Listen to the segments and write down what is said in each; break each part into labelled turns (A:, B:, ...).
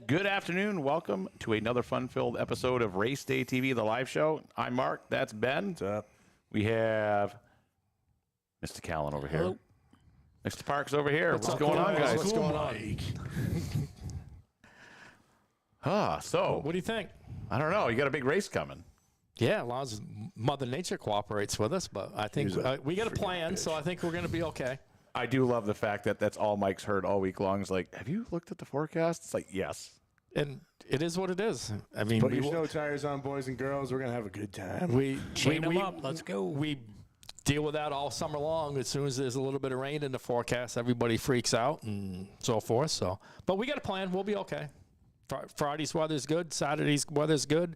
A: Good afternoon. Welcome to another fun-filled episode of Race Day TV, the live show. I'm Mark. That's Ben.
B: What's up?
A: We have Mr. Callan over here.
C: Hello.
A: Mr. Parks over here. What's
B: up,
A: going on, guys?
B: What's going on?
A: So
C: What do you think?
A: I don't know. You got a big race coming.
C: Yeah, as long as Mother Nature cooperates with us, but I think we got a plan, so I think we're going to be okay.
A: I do love the fact that that's all Mike's heard all week long. Is like, have you looked at the forecast? It's like, yes.
C: And it is what it is. I mean,
B: Put your snow tires on, boys and girls. We're gonna have a good time.
C: we
D: Chain them up. Let's go.
C: We deal with that all summer long. As soon as there's a little bit of rain in the forecast, everybody freaks out and so forth. So, but we got a plan. We'll be okay. Friday's weather's good. Saturday's weather's good.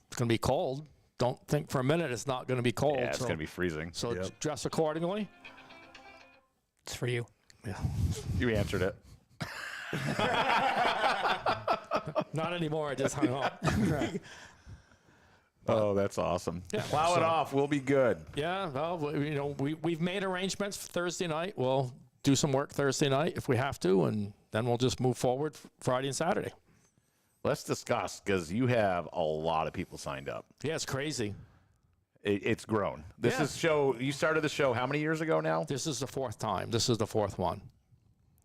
C: It's gonna be cold. Don't think for a minute it's not gonna be cold.
A: Yeah, it's gonna be freezing.
C: So dress accordingly.
D: It's for you.
C: Yeah.
A: You answered it.
C: Not anymore. I just hung up.
A: Oh, that's awesome.
C: Yeah,
A: Plow it off. We'll be good.
C: Yeah, well, we've made arrangements for Thursday night. We'll do some work Thursday night if we have to, and then we'll just move forward Friday and Saturday.
A: Let's discuss, because you have a lot of people signed up.
C: Yeah, it's crazy.
A: It's grown. This is show. You started the show how many years ago now?
C: This is the fourth time. This is the fourth one.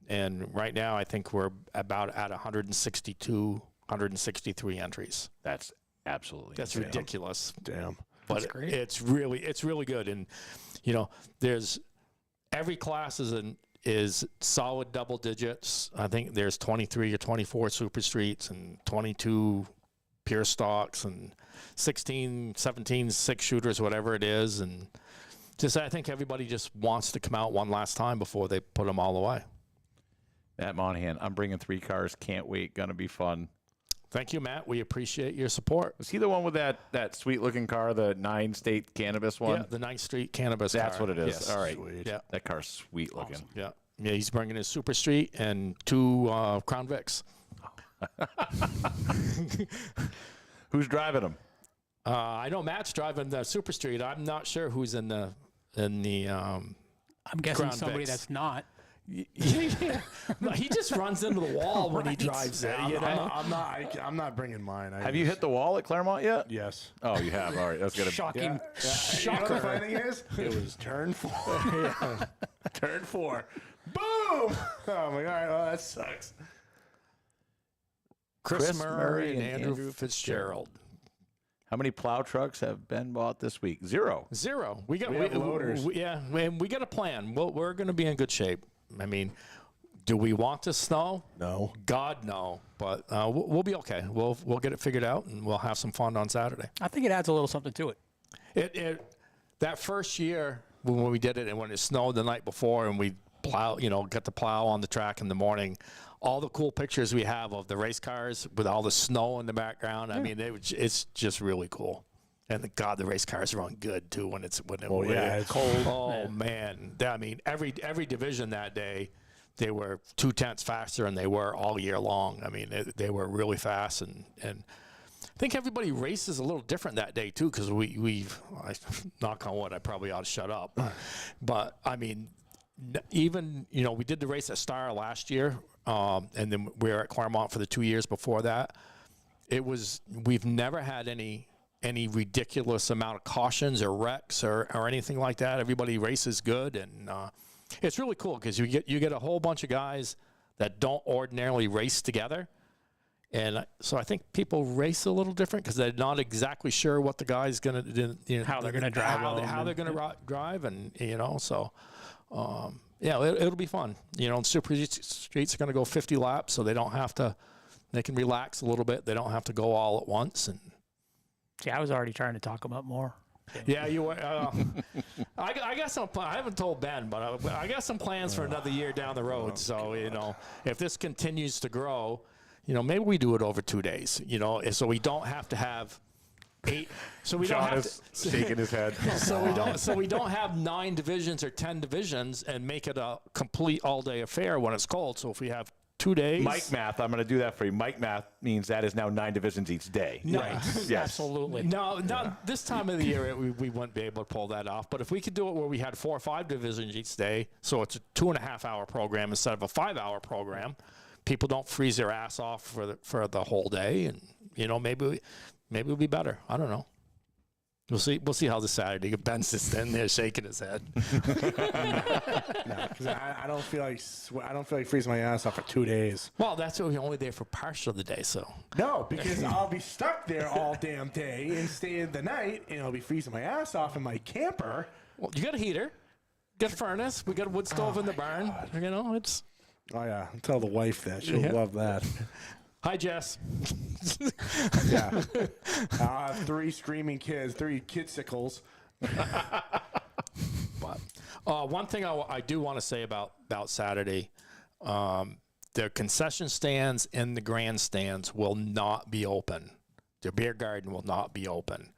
C: And right now, I think we're about at 162, 163 entries.
A: That's absolutely
C: That's
A: insane.
C: ridiculous.
B: Damn.
C: But
D: That's great.
C: it's really good. And, there's every class is solid double digits. I think there's 23 or 24 super streets and 22 pure stocks and 16, 17 six shooters, whatever it is. And I think everybody just wants to come out one last time before they put them all away.
A: Matt Monahan, I'm bringing 3 cars. Can't wait. Gonna be fun.
C: Thank you, Matt. We appreciate your support.
A: Was he the one with that sweet looking car, the 9-state cannabis one?
C: Yeah, the 9th Street Cannabis
A: That's
C: car.
A: what it is.
C: Yes.
A: All right.
B: Sweet.
C: Yeah.
A: That car's sweet looking.
C: Awesome. Yeah. Yeah, he's bringing his Super Street and 2 Crown Vics.
A: Who's driving him?
C: I know Matt's driving the Super Street. I'm not sure who's in the.
D: I'm guessing
C: Crown
D: somebody
C: Vics.
D: that's not.
C: Yeah. No, he just runs into the wall when he drives it.
B: I'm not bringing mine.
A: Have you hit the wall at Claremont yet?
B: Yes.
A: Oh, you have. All right. That's gonna.
D: Shocking.
B: You know what the
D: Shocker.
B: funny thing is? It was turn 4. Turn 4. Boom! Oh my God. All right. Well, that sucks.
C: Chris Murray and Andrew Fitzgerald.
A: How many plow trucks have been bought this week? 0.
C: 0. We got
B: have loaders.
C: we got a plan. We're going to be in good shape. I mean, do we want to snow?
B: No.
C: God, no. But we'll be okay. We'll get it figured out, and we'll have some fun on Saturday.
D: I think it adds a little something to it.
C: That first year when we did it, and when it snowed the night before, and we got to plow on the track in the morning, all the cool pictures we have of the race cars with all the snow in the background. I mean, it's just really cool. And God, the race cars run good too when it's
B: cold.
C: Oh man, I mean, every division that day, they were 2/10 faster than they were all year long. I mean, they were really fast, and I think everybody races a little different that day too, because I knock on wood, I probably ought to shut up, but I mean, even we did the race at Star last year, and then we were at Claremont for the 2 years before that. We've never had any ridiculous amount of cautions or wrecks or anything like that. Everybody races good, and it's really cool because you get a whole bunch of guys that don't ordinarily race together, and so I think people race a little different because they're not exactly sure what the guy's gonna
D: How they're gonna drive,
C: how they're gonna drive, and so. Yeah, it'll be fun. Super Streets are going to go 50 laps, so they can relax a little bit. They don't have to go all at once. And
D: See, I was already trying to talk about more.
C: yeah, you were. I got some. I haven't told Ben, but I got some plans for another year down the road. So if this continues to grow, maybe we do it over 2 days. So we don't have to have 8. So we
A: John
C: don't have
A: is shaking his head.
C: So we don't have 9 divisions or 10 divisions and make it a complete all-day affair when it's cold. So if we have 2 days,
A: Mike math, I'm going to do that for you. Mike math means that is now 9 divisions each day.
C: Right.
A: Yes.
D: Absolutely.
C: No, this time of the year we wouldn't be able to pull that off. But if we could do it where we had 4 or 5 divisions each day, so it's a 2.5-hour program instead of a 5-hour program, people don't freeze their ass off for the whole day, and maybe it'll be better. I don't know. We'll see how this Saturday. Ben's just in there shaking his head.
B: No, because I don't feel like freezing my ass off for 2 days.
C: Well, that's what we're only there for partial of the day, so.
B: No, because I'll be stuck there all damn day and stay the night, and I'll be freezing my ass off in my camper.
C: Well, you got a heater, got a furnace, we got a wood stove in the barn.
B: God.
C: It's.
B: Oh yeah, tell the wife that she'll love that.
C: Hi, Jess.
B: Yeah, I'll have 3 screaming kids, 3 kidsicles.
C: But one thing I do want to say about Saturday, the concession stands and the grandstands will not be open. The beer garden will not be open.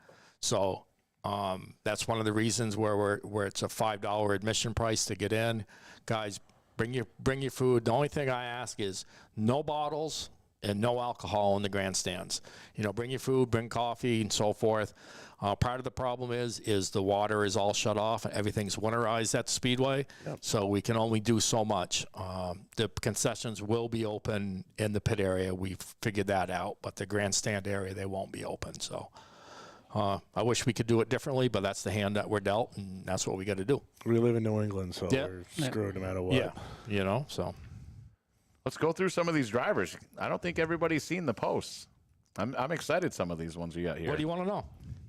C: So that's one of the reasons where it's a $5 admission price to get in. Guys, bring your food. The only thing I ask is no bottles and no alcohol in the grandstands. Bring your food, bring coffee, and so forth. Part of the problem is the water is all shut off and everything's winterized at the Speedway, so we can only do so much. The concessions will be open in the pit area. We've figured that out, but the grandstand area, they won't be open. So I wish we could do it differently, but that's the hand that we're dealt, and that's what we got to do.
B: We live in New England, so we're screwed no matter what.
C: Yeah, so.
A: Let's go through some of these drivers. I don't think everybody's seen the posts. I'm excited some of these ones we got here.
C: What do you want to know?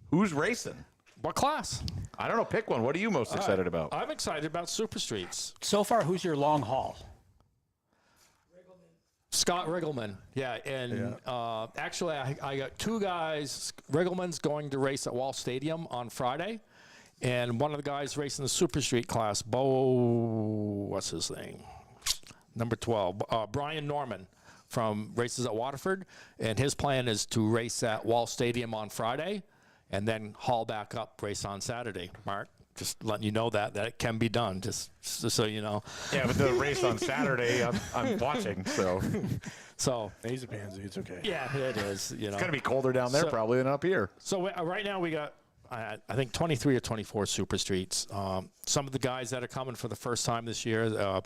A: Who's racing?
C: What class?
A: I don't know. Pick one. What are you most excited about?
C: I'm excited about Super Streets.
D: So far, who's your long haul?
C: Scott Riggleman. Yeah, and actually, I got 2 guys. Riggleman's going to race at Wall Stadium on Friday, and one of the guys racing the Super Street class, what's his name? Number 12, Brian Norman from Races at Waterford, and his plan is to race at Wall Stadium on Friday and then haul back up, race on Saturday. Mark, just letting you know that it can be done, just so you know.
A: Yeah, but the race on Saturday, I'm watching, so.
C: So
B: he's a pansy. It's okay.
C: Yeah, it is.
A: It's going to be colder down there probably than up here.
C: So right now we got, I think 23 or 24 Super Streets. Some of the guys that are coming for the first time this year,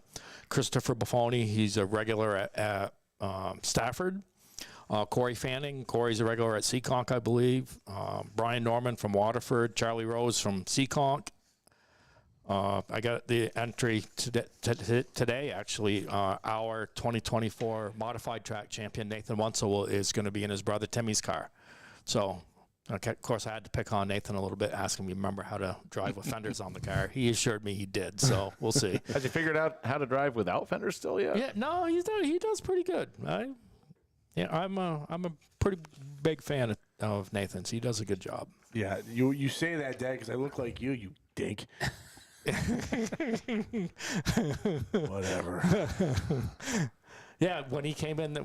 C: Christopher Buffoni, he's a regular at Stafford. Corey Fanning, Corey's a regular at Seekonk, I believe. Brian Norman from Waterford. Charlie Rose from Seekonk. I got the entry today, actually. Our 2024 modified track champion, Nathan Wunsel, is going to be in his brother Timmy's car. So... Okay, of course, I had to pick on Nathan a little bit, ask him to remember how to drive with fenders on the car. He assured me he did, so we'll see.
A: Has he figured out how to drive without fenders still yet?
C: Yeah, no, he does pretty good. I'm a pretty big fan of Nathan's. He does a good job.
B: Yeah, you say that, Dad, because I look like you dink. Whatever.
C: Yeah, when he came in the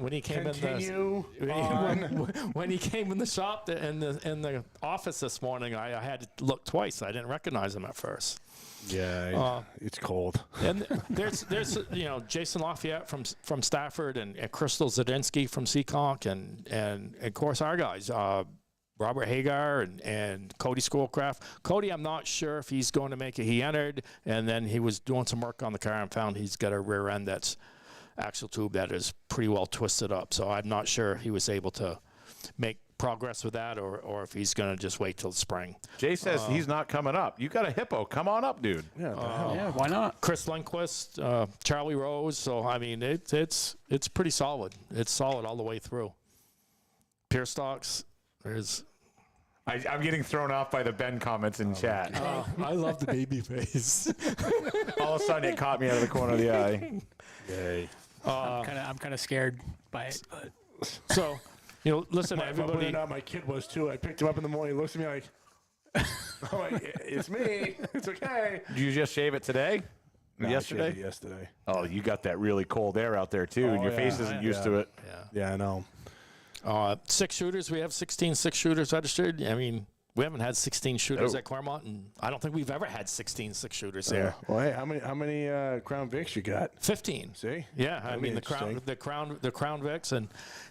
C: shop in the office this morning, I had to look twice. I didn't recognize him at first.
B: Yeah, it's cold.
C: And there's Jason Lafayette from Stafford and Crystal Zadinsky from Seekonk and of course our guys. Robert Hagar and Cody Schoolcraft. Cody, I'm not sure if he's going to make it. He entered, and then he was doing some work on the car and found he's got a rear end that's axle tube that is pretty well twisted up. So I'm not sure he was able to make progress with that or if he's going to just wait till the spring.
A: Jay says he's not coming up. You got a hippo. Come on up, dude.
D: Yeah, why not?
C: Chris Lindquist, Charlie Rose. So, I mean, it's pretty solid. It's solid all the way through. Pier stocks, there's...
A: I'm getting thrown off by the Ben comments in chat.
C: I love the baby face.
A: All of a sudden, it caught me out of the corner of the eye.
B: Yay.
D: I'm kind of scared by it. But.
C: So, listen, everybody.
B: My kid was too. I picked him up in the morning. He looks at me like, "Oh, it's me. It's okay."
A: Did you just shave it today?
B: No,
A: yesterday?
B: Yesterday.
A: Oh, you got that really cold air out there too, and your face isn't used to it.
B: Yeah, I know.
C: 6 shooters. We have 16 6-shooters registered. I mean, we haven't had 16 shooters at Claremont, and I don't think we've ever had 16 6-shooters there.
B: Well, hey, how many Crown Vics you got?
C: 15.
B: See?
C: Yeah, I mean the Crown Vics, and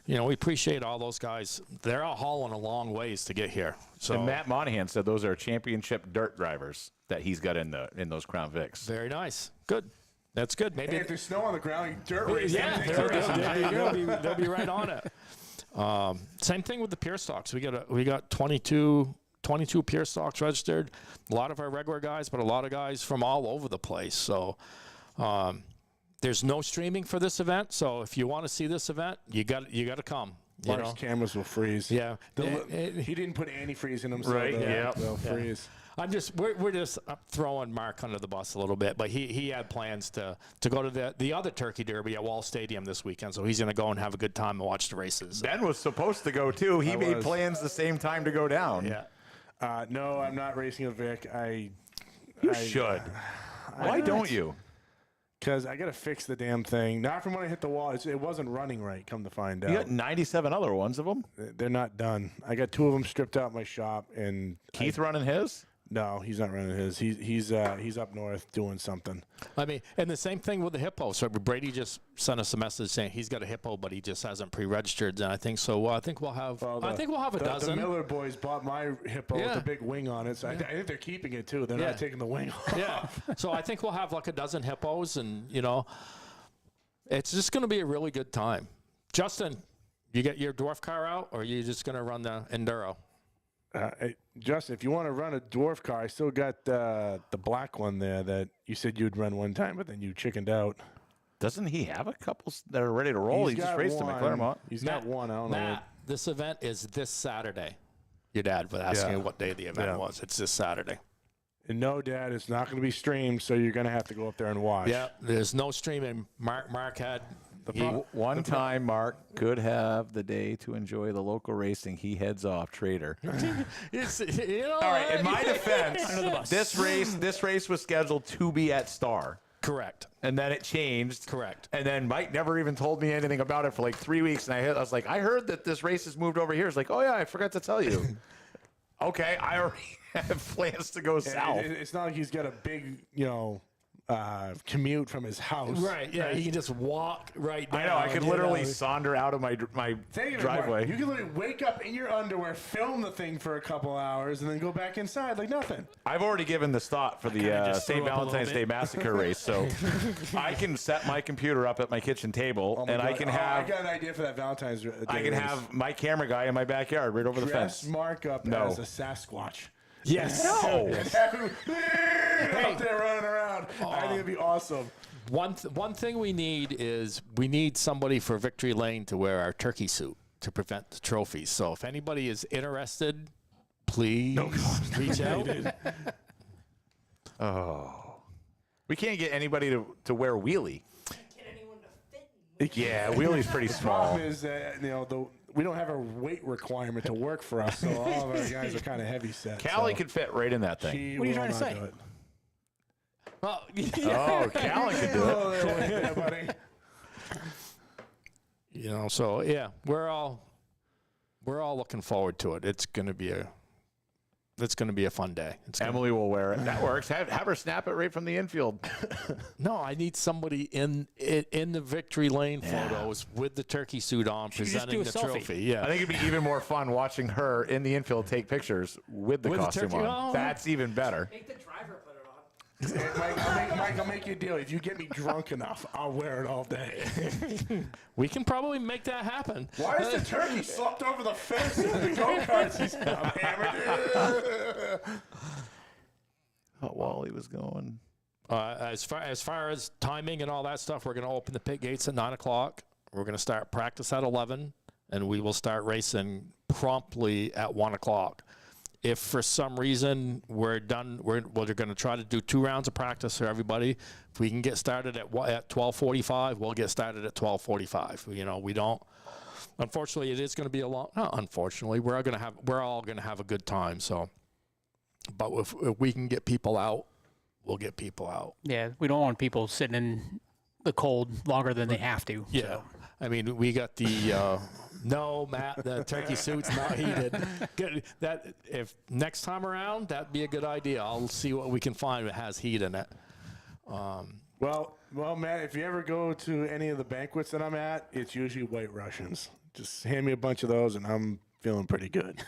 C: we appreciate all those guys. They're all hauling a long ways to get here. So
A: and Matt Monahan said those are championship dirt drivers that he's got in those Crown Vics.
C: Very nice. Good. That's good. Maybe
B: Hey, if there's snow on the ground, dirt race.
C: yeah, they'll be right on it. Same thing with the pier stocks. We got 22 pier stocks registered. A lot of our regular guys, but a lot of guys from all over the place. So there's no streaming for this event. So if you want to see this event, you got to come.
B: Mark's cameras will freeze.
C: Yeah,
B: He didn't put antifreeze in them, so
A: Right,
B: they'll freeze.
C: we're just throwing Mark under the bus a little bit, but he had plans to go to the other Turkey Derby at Wall Stadium this weekend, so he's going to go and have a good time and watch the races.
A: Ben was supposed to go too. He made plans the same time to go down.
C: Yeah.
B: No, I'm not racing with Vic.
A: You should. Why don't you?
B: Because I got to fix the damn thing. Not from when I hit the wall. It wasn't running right, come to find out.
A: You got 97 other ones of them.
B: They're not done. I got 2 of them stripped out my shop. And
A: Keith running his?
B: No, he's not running his. He's up north doing something.
C: I mean, and the same thing with the hippo. So Brady just sent us a message saying he's got a hippo, but he just hasn't pre-registered. And I think so. I think we'll have. I think we'll have a dozen.
B: The Miller boys bought my hippo with the big wing on it, so I think they're keeping it too. They're not taking the wing off.
C: Yeah. So I think we'll have like a dozen hippos, and it's just going to be a really good time. Justin, you get your dwarf car out, or are you just going to run the enduro?
B: Hey, Justin, if you want to run a dwarf car, I still got the black one there that you said you'd run one time, but then you chickened out.
A: Doesn't he have a couple that are ready to roll? He just raced them at Claremont.
B: He's got one. I don't know.
C: Matt, this event is this Saturday. Your dad was asking you what day the event was. It's this Saturday.
B: And no, Dad, it's not going to be streamed, so you're going to have to go up there and watch.
C: Yeah, there's no streaming. Mark had...
A: One time, Mark could have the day to enjoy the local racing. He heads off, traitor.
C: All
A: right, in my defense, this race was scheduled to be at Star.
C: Correct.
A: And then it changed.
C: Correct.
A: And then Mike never even told me anything about it for like 3 weeks. And I was like, I heard that this race has moved over here. It's like, oh, yeah, I forgot to tell you. Okay, I already have plans to go south.
B: It's not like he's got a big, commute from his house.
C: Right, yeah, he can just walk right down.
A: I know, I could literally saunter out of my driveway.
B: You can literally wake up in your underwear, film the thing for a couple hours, and then go back inside like nothing.
A: I've already given the thought for the St. Valentine's Day Massacre race, so I can set my computer up at my kitchen table, and I can have...
B: I got an idea for that Valentine's Day
A: I can have my camera guy in my backyard right over the fence.
B: Mark up as a Sasquatch.
C: Yes.
A: No.
B: Out there running around. I think it'd be awesome.
C: One thing we need somebody for Victory Lane to wear our turkey suit to prevent the trophies. So if anybody is interested, please reach out.
A: We can't get anybody to wear wheelie. Yeah, wheelie's pretty small.
B: The problem is that we don't have a weight requirement to work for us, so all of our guys are kind of heavy set.
A: Callie could fit right in that thing.
D: What are you trying to say?
C: Well,
A: Oh, Callie could do it.
C: So yeah, we're all looking forward to it. It's gonna be a fun day.
A: Emily will wear it. That works. Have her snap it right from the infield.
C: No, I need somebody in the Victory Lane photos with the turkey suit on, presenting the trophy. Yeah,
A: I think it'd be even more fun watching her in the infield take pictures with the costume on.
C: Oh.
A: That's even better.
E: Make the driver put it on.
B: Mike, I'll make you a deal. If you get me drunk enough, I'll wear it all day.
C: we can probably make that happen.
B: Why is the turkey slumped over the fence in the go-karts? He's hammered.
A: Oh, Wally was going.
C: As far as timing and all that stuff, we're going to open the pit gates at 9 o'clock. We're going to start practice at 11, and we will start racing promptly at 1 o'clock. If for some reason we're done, we're going to try to do 2 rounds of practice for everybody. If we can get started at 12:45, we'll get started at 12:45. We don't. Unfortunately, it is going to be a long. Not unfortunately, we're all going to have a good time. So, but if we can get people out, we'll get people out.
D: Yeah, we don't want people sitting in the cold longer than they have to.
C: Yeah,
D: so.
C: I mean, we got the. No, Matt, the turkey suit's not heated. Good. That if next time around, that'd be a good idea. I'll see what we can find that has heat in it.
B: Well, Matt, if you ever go to any of the banquets that I'm at, it's usually White Russians. Just hand me a bunch of those, and I'm feeling pretty good.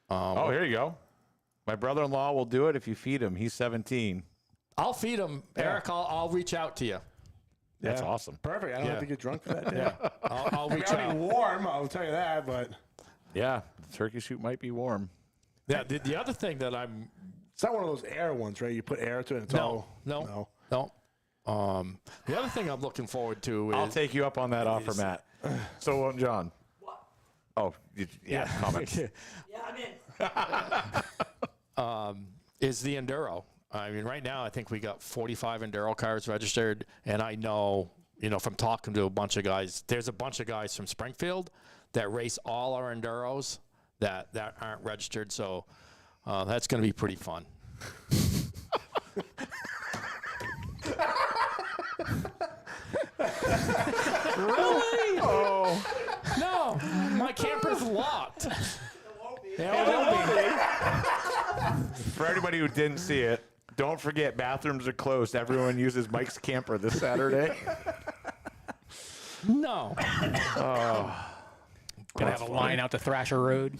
A: Here you go. My brother-in-law will do it if you feed him. He's 17.
C: I'll feed them, Eric. I'll reach out to you.
A: That's awesome.
B: Perfect. I don't have to get drunk for that day.
C: I'll reach
B: It's already
C: out.
B: warm, I'll tell you that, but
A: Yeah, the turkey shoot might be warm.
C: Yeah, the other thing that I'm
B: it's not one of those air ones, right? You put air to it and it's
C: no.
B: no.
C: The other thing I'm looking forward to is
A: I'll take you up on that offer, Matt. So, John.
E: What?
A: Oh, yeah. Comments.
E: Yeah, I'm in.
C: is the enduro. I mean, right now I think we got 45 enduro cars registered, and I know, from talking to a bunch of guys, there's a bunch of guys from Springfield that race all our enduros that aren't registered. So that's going to be pretty fun. Really?
A: Oh.
C: No, my camper's locked.
A: For anybody who didn't see it, don't forget bathrooms are closed. Everyone uses Mike's camper this Saturday.
C: No.
D: Gonna have a line out to Thrasher Road.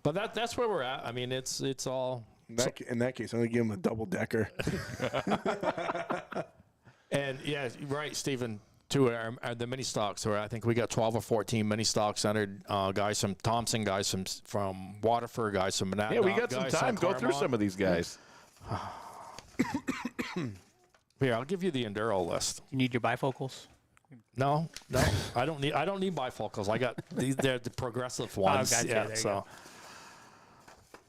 C: But that's where we're at. I mean, it's all.
B: In that case, I'm going to give him a double decker.
C: And yeah, right, Stephen. Too, the mini stocks. Where I think we got 12 or 14 mini stocks entered. Guys from Thompson, guys from Waterford, guys from Monadnock.
A: Yeah, we got some time. Go through some of these guys.
C: Here, I'll give you the enduro list.
D: You need your bifocals?
C: No, I don't need bifocals. I got these. They're the progressive ones.
D: gotcha.
C: Yeah,
D: There you
C: so
D: go.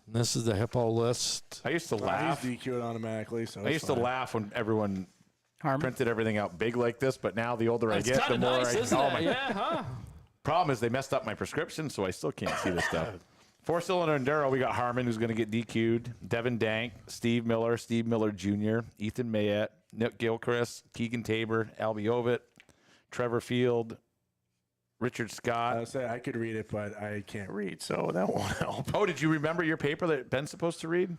C: this is the hippo list.
A: I used to laugh.
B: He's DQ'd automatically, so
A: I used to laugh when everyone
D: Harmon?
A: printed everything out big like this, but now the older
C: It's
A: I get,
C: kind
A: the
C: of
A: more
C: nice,
A: I.
C: isn't
A: Oh
C: it?
A: my!
C: Yeah, huh?
A: Problem is they messed up my prescription, so I still can't see this stuff. 4-cylinder enduro. We got Harmon, who's going to get DQ'd. Devin Dank, Steve Miller Jr., Ethan Mayette, Nick Gilchrist, Keegan Tabor, Albie Ovitt, Trevor Field, Richard Scott.
B: I say I could read it, but I can't read, so that won't help.
A: Oh, did you remember your paper that Ben's supposed to read?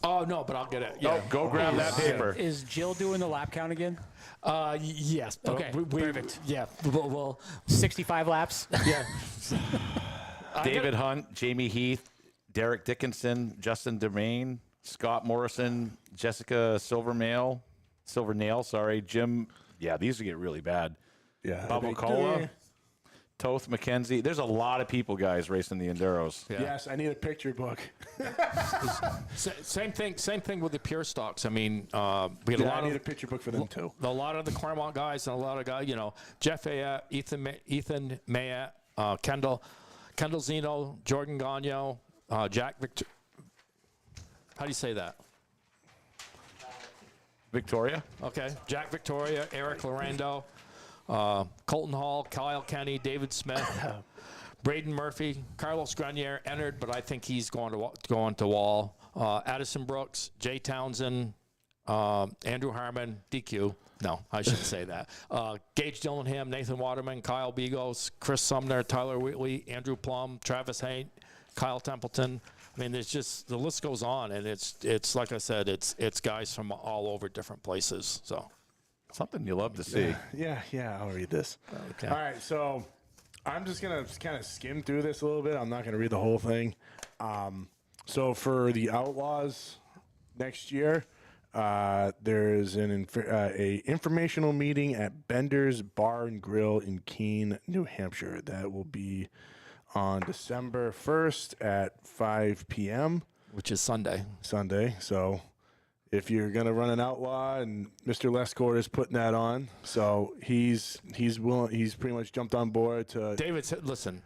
C: Oh no, but I'll get it. Yeah.
A: Oh, go grab that paper.
D: Is Jill doing the lap count again?
C: Yes. But
D: Okay, perfect.
C: Yeah. Well.
D: 65 laps.
C: Yeah.
A: David Hunt, Jamie Heath, Derek Dickinson, Justin Demain, Scott Morrison, Jessica Silvernail, Jim. Yeah, these get really bad.
B: Yeah.
A: Bubba Cola, Toth McKenzie. There's a lot of people, guys, racing the Enduros.
C: Yeah.
B: Yes, I need a picture book.
C: Same thing with the pure stocks. I mean, we had a
B: Yeah,
C: lot
B: I need a
C: of
B: picture book for them too.
C: a lot of the Claremont guys and a lot of guys. Jeff Ayat, Ethan Mayat, Kendall Zeno, Jordan Gagno, Jack Victor. How do you say that?
A: Victoria.
C: Okay, Jack Victoria, Eric Lorando, Colton Hall, Kyle Kenny, David Smith, Braden Murphy, Carlos Grenier entered, but I think he's going to Wall. Addison Brooks, Jay Townsend, Andrew Harmon, DQ. No, I shouldn't say that. Gage Dillingham, Nathan Waterman, Kyle Begos, Chris Sumner, Tyler Wheatley, Andrew Plum, Travis Haint, Kyle Templeton. I mean, there's just the list goes on, and it's like I said, it's guys from all over different places. So
A: Something you love to see.
B: Yeah, I'll read this.
C: okay.
B: All right, so I'm just going to kind of skim through this a little bit. I'm not going to read the whole thing. So for the Outlaws next year, there's a informational meeting at Bender's Bar and Grill in Keene, New Hampshire. That will be on December 1st at 5 p.m.
C: Which is Sunday.
B: So if you're going to run an Outlaw, and Mr. Lescourt is putting that on, so he's willing. He's pretty much jumped on board to.
C: David said, listen,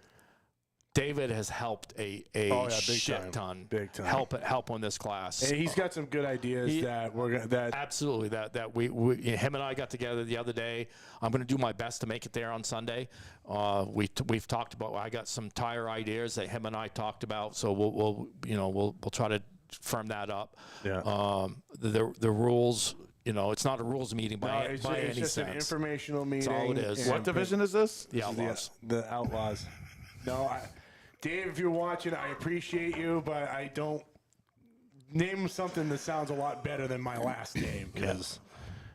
C: David has helped a
B: big
C: shit
B: time.
C: ton.
B: Big time.
C: Help on this class.
B: And he's got some good ideas that we're gonna. That
C: Absolutely. That we him and I got together the other day. I'm going to do my best to make it there on Sunday. We've talked about. I got some tire ideas that him and I talked about. So we'll try to firm that up.
B: Yeah.
C: The rules. It's not a rules meeting by
B: it's
C: any
B: just an
C: sense.
B: informational meeting.
C: all it is.
A: What division is this?
C: The Outlaws.
B: The Outlaws. No, Dave, if you're watching, I appreciate you, but I don't name something that sounds a lot better than my last name, because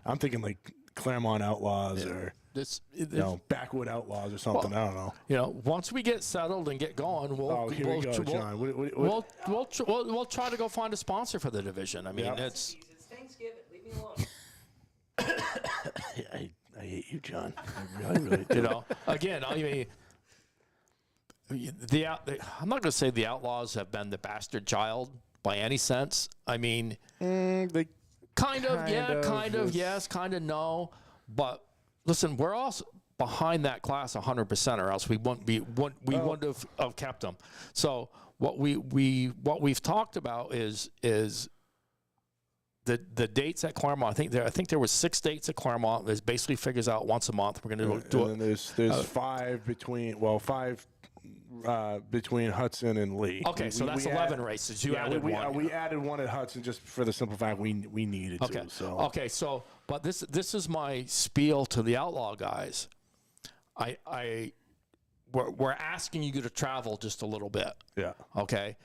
B: I'm thinking like Claremont Outlaws or Backwood Outlaws or something. I don't know.
C: Once we get settled and get going, we'll
B: Here we go, John.
C: we'll try to go find a sponsor for the division. I mean,
B: Yep.
C: it's
E: It's Thanksgiving.
B: I hate you, John. I really do.
C: You know, again, I mean, I'm not going to say the Outlaws have been the bastard child by any sense. I mean,
B: They
C: kind of,
B: is-
C: yes, kind of, no. But listen, we're all behind that class 100%, or else we wouldn't have kept them. So what we've talked about is the dates at Claremont. I think there was 6 dates at Claremont. There's basically figures out once a month. We're going to do
B: and then there's 5 between Hudson and Lee.
C: Okay, so that's 11 races. You added one.
B: We added one at Hudson just for the simple fact we needed
C: Okay.
B: to. So
C: Okay, so but this is my spiel to the Outlaw guys. We're asking you to travel just a little bit.
B: yeah.
C: Okay.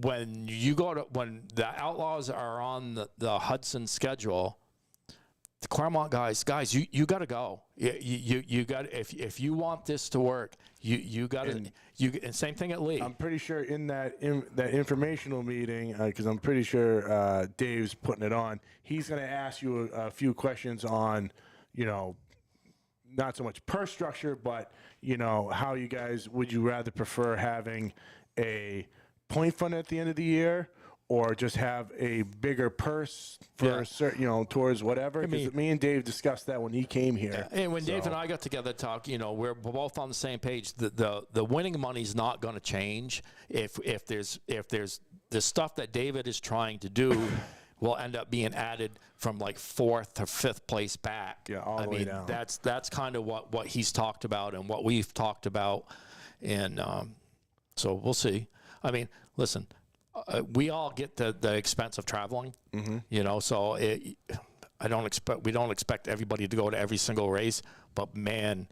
C: When the Outlaws are on the Hudson schedule, the Claremont guys, you got to go. You got if you want this to work, you got to and same thing at Lee.
B: I'm pretty sure in that informational meeting, because I'm pretty sure Dave's putting it on. He's going to ask you a few questions on, not so much purse structure, but how you guys would you rather prefer having a point fund at the end of the year, or just have a bigger purse for a certain, towards whatever. Because me and Dave discussed that when he came here.
C: And when Dave and I got together to talk, we're both on the same page. The winning money's not going to change if there's the stuff that David is trying to do will end up being added from like 4th to 5th place back.
B: Yeah, all the way down.
C: That's kind of what he's talked about and what we've talked about, and so we'll see. I mean, listen. We all get the expense of traveling, so we don't expect everybody to go to every single race, but man,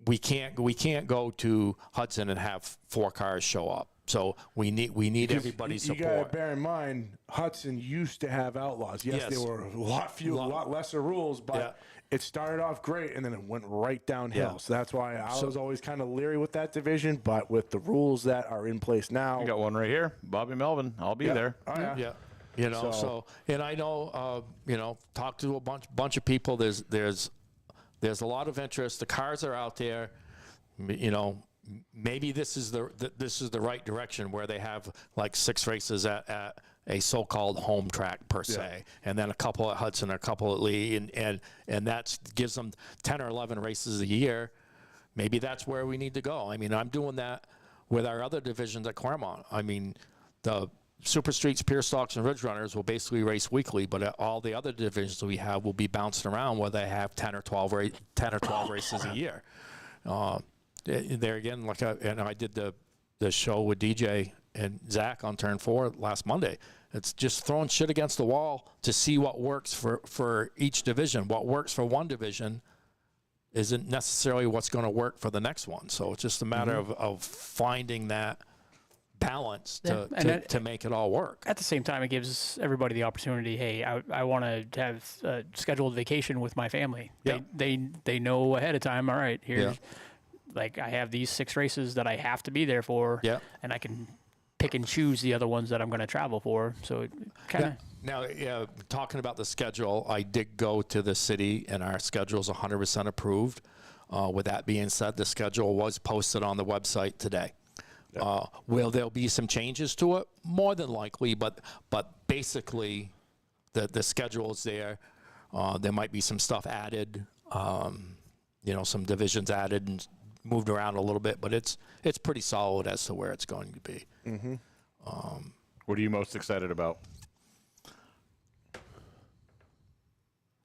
C: we can't go to Hudson and have 4 cars show up. So we need everybody's support.
B: You got to bear in mind, Hudson used to have Outlaws. Yes, there were a lot lesser rules, but it started off great and then it went right downhill.
C: Yeah.
B: So that's why I was always kind of leery with that division. But with the rules that are in place now,
A: I got one right here. Bobby Melvin. I'll be there.
B: Oh, yeah.
C: Yeah. So and I know, talk to a bunch of people. There's a lot of interest. The cars are out there. Maybe this is the right direction where they have like 6 races at a so-called home track per se, and then a couple at Hudson, a couple at Lee, and that gives them 10 or 11 races a year. Maybe that's where we need to go. I mean, I'm doing that with our other divisions at Claremont. I mean, the Super Streets, Pure Stocks, and Ridge Runners will basically race weekly, but all the other divisions we have will be bouncing around where they have 10 or 12 races a year. There again, I did the show with DJ and Zach on Turn 4 last Monday. It's just throwing shit against the wall to see what works for each division. What works for one division isn't necessarily what's going to work for the next one. So it's just a matter of finding that balance to make it all work.
D: At the same time, it gives everybody the opportunity. Hey, I want to have a scheduled vacation with my family.
C: Yeah.
D: They know ahead of time. All right, here's like I have these 6 races that I have to be there for.
C: Yeah.
D: And I can pick and choose the other ones that I'm going to travel for. So it kind of.
C: Now, talking about the schedule, I did go to the city, and our schedule is 100% approved. With that being said, the schedule was posted on the website today. Will there be some changes to it? More than likely, but basically, the schedule is there. There might be some stuff added, some divisions added and moved around a little bit, but it's pretty solid as to where it's going to be.
B: Mm-hmm.
A: What are you most excited about?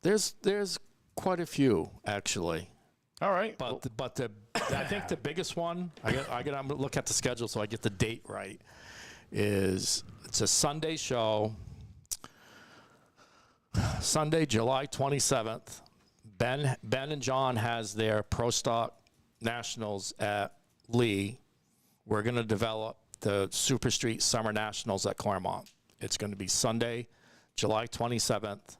C: There's quite a few actually.
A: All right.
C: But I think the biggest one I'm gonna look at the schedule so I get the date right. It's a Sunday show. Sunday, July 27th. Ben and John has their Pro Stock Nationals at Lee. We're gonna develop the Super Street Summer Nationals at Claremont. It's going to be Sunday, July 27th.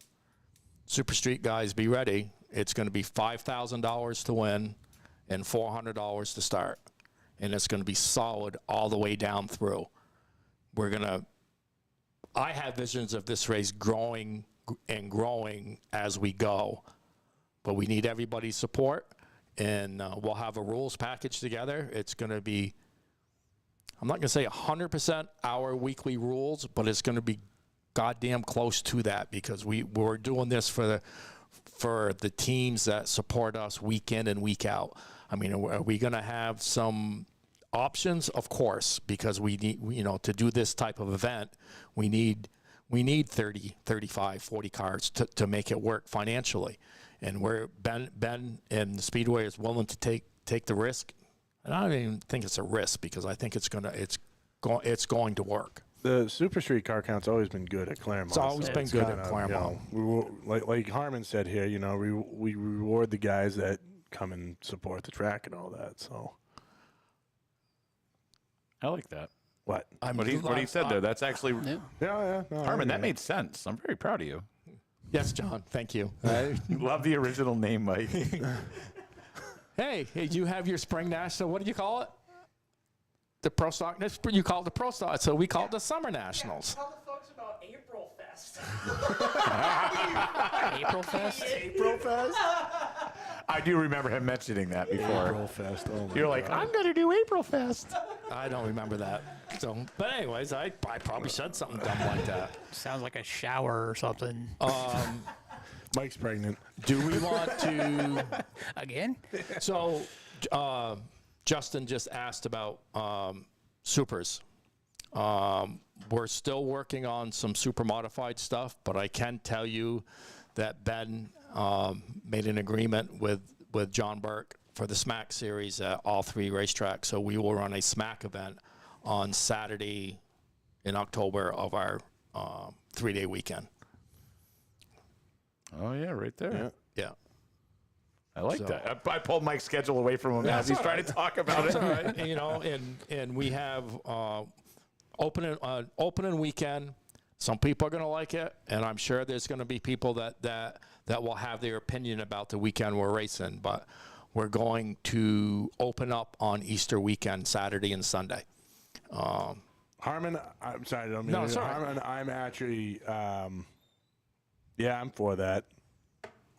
C: Super Street guys, be ready. It's going to be $5,000 to win and $400 to start. And it's going to be solid all the way down through. I have visions of this race growing and growing as we go. But we need everybody's support, and we'll have a rules package together. It's going to be, I'm not going to say 100% our weekly rules, but it's going to be goddamn close to that, because we're doing this for the teams that support us week in and week out. I mean, are we going to have some options? Of course, because we need, to do this type of event, we need 30, 35, 40 cars to make it work financially. And where Ben and the Speedway is willing to take the risk, and I don't even think it's a risk, because I think it's going to work.
B: The Super Street car count's always been good at Claremont.
C: It's always been good at Claremont.
B: Like Harmon said here, we reward the guys that come and support the track and all that. So
A: I like that.
B: what?
A: What he said there, that's actually
B: Yeah. No,
A: Harmon. That made sense. I'm very proud of you.
C: Yes, John. Thank you.
A: Love the original name, Mike.
C: Hey, you have your Spring National. What do you call it? The Pro Stock. You call it the Pro Stock, so we call it the Summer Nationals.
E: Tell the folks about April Fest.
D: April Fest?
B: April Fest.
A: I do remember him mentioning that before.
B: April Fest. Oh my
A: You're like,
B: God.
A: I'm going to do April Fest.
C: I don't remember that. So, but anyways, I probably said something dumb like that.
D: Sounds like a shower or something.
B: Mike's pregnant.
C: Do we want to?
D: Again?
C: So, Justin just asked about supers. We're still working on some super modified stuff, but I can tell you that Ben made an agreement with John Burke for the SMAC series at all three racetracks. So we will run a SMAC event on Saturday in October of our 3-day weekend.
A: Oh, yeah, right there.
C: Yeah.
A: I like that. I pulled Mike's schedule away from him as he's trying to talk about it.
C: That's all right. And we have opening weekend. Some people are going to like it, and I'm sure there's going to be people that will have their opinion about the weekend we're racing. But we're going to open up on Easter weekend, Saturday and Sunday.
B: Harmon, I'm sorry, I don't mean
C: No, it's all right.
B: Harmon, I'm actually, I'm for that.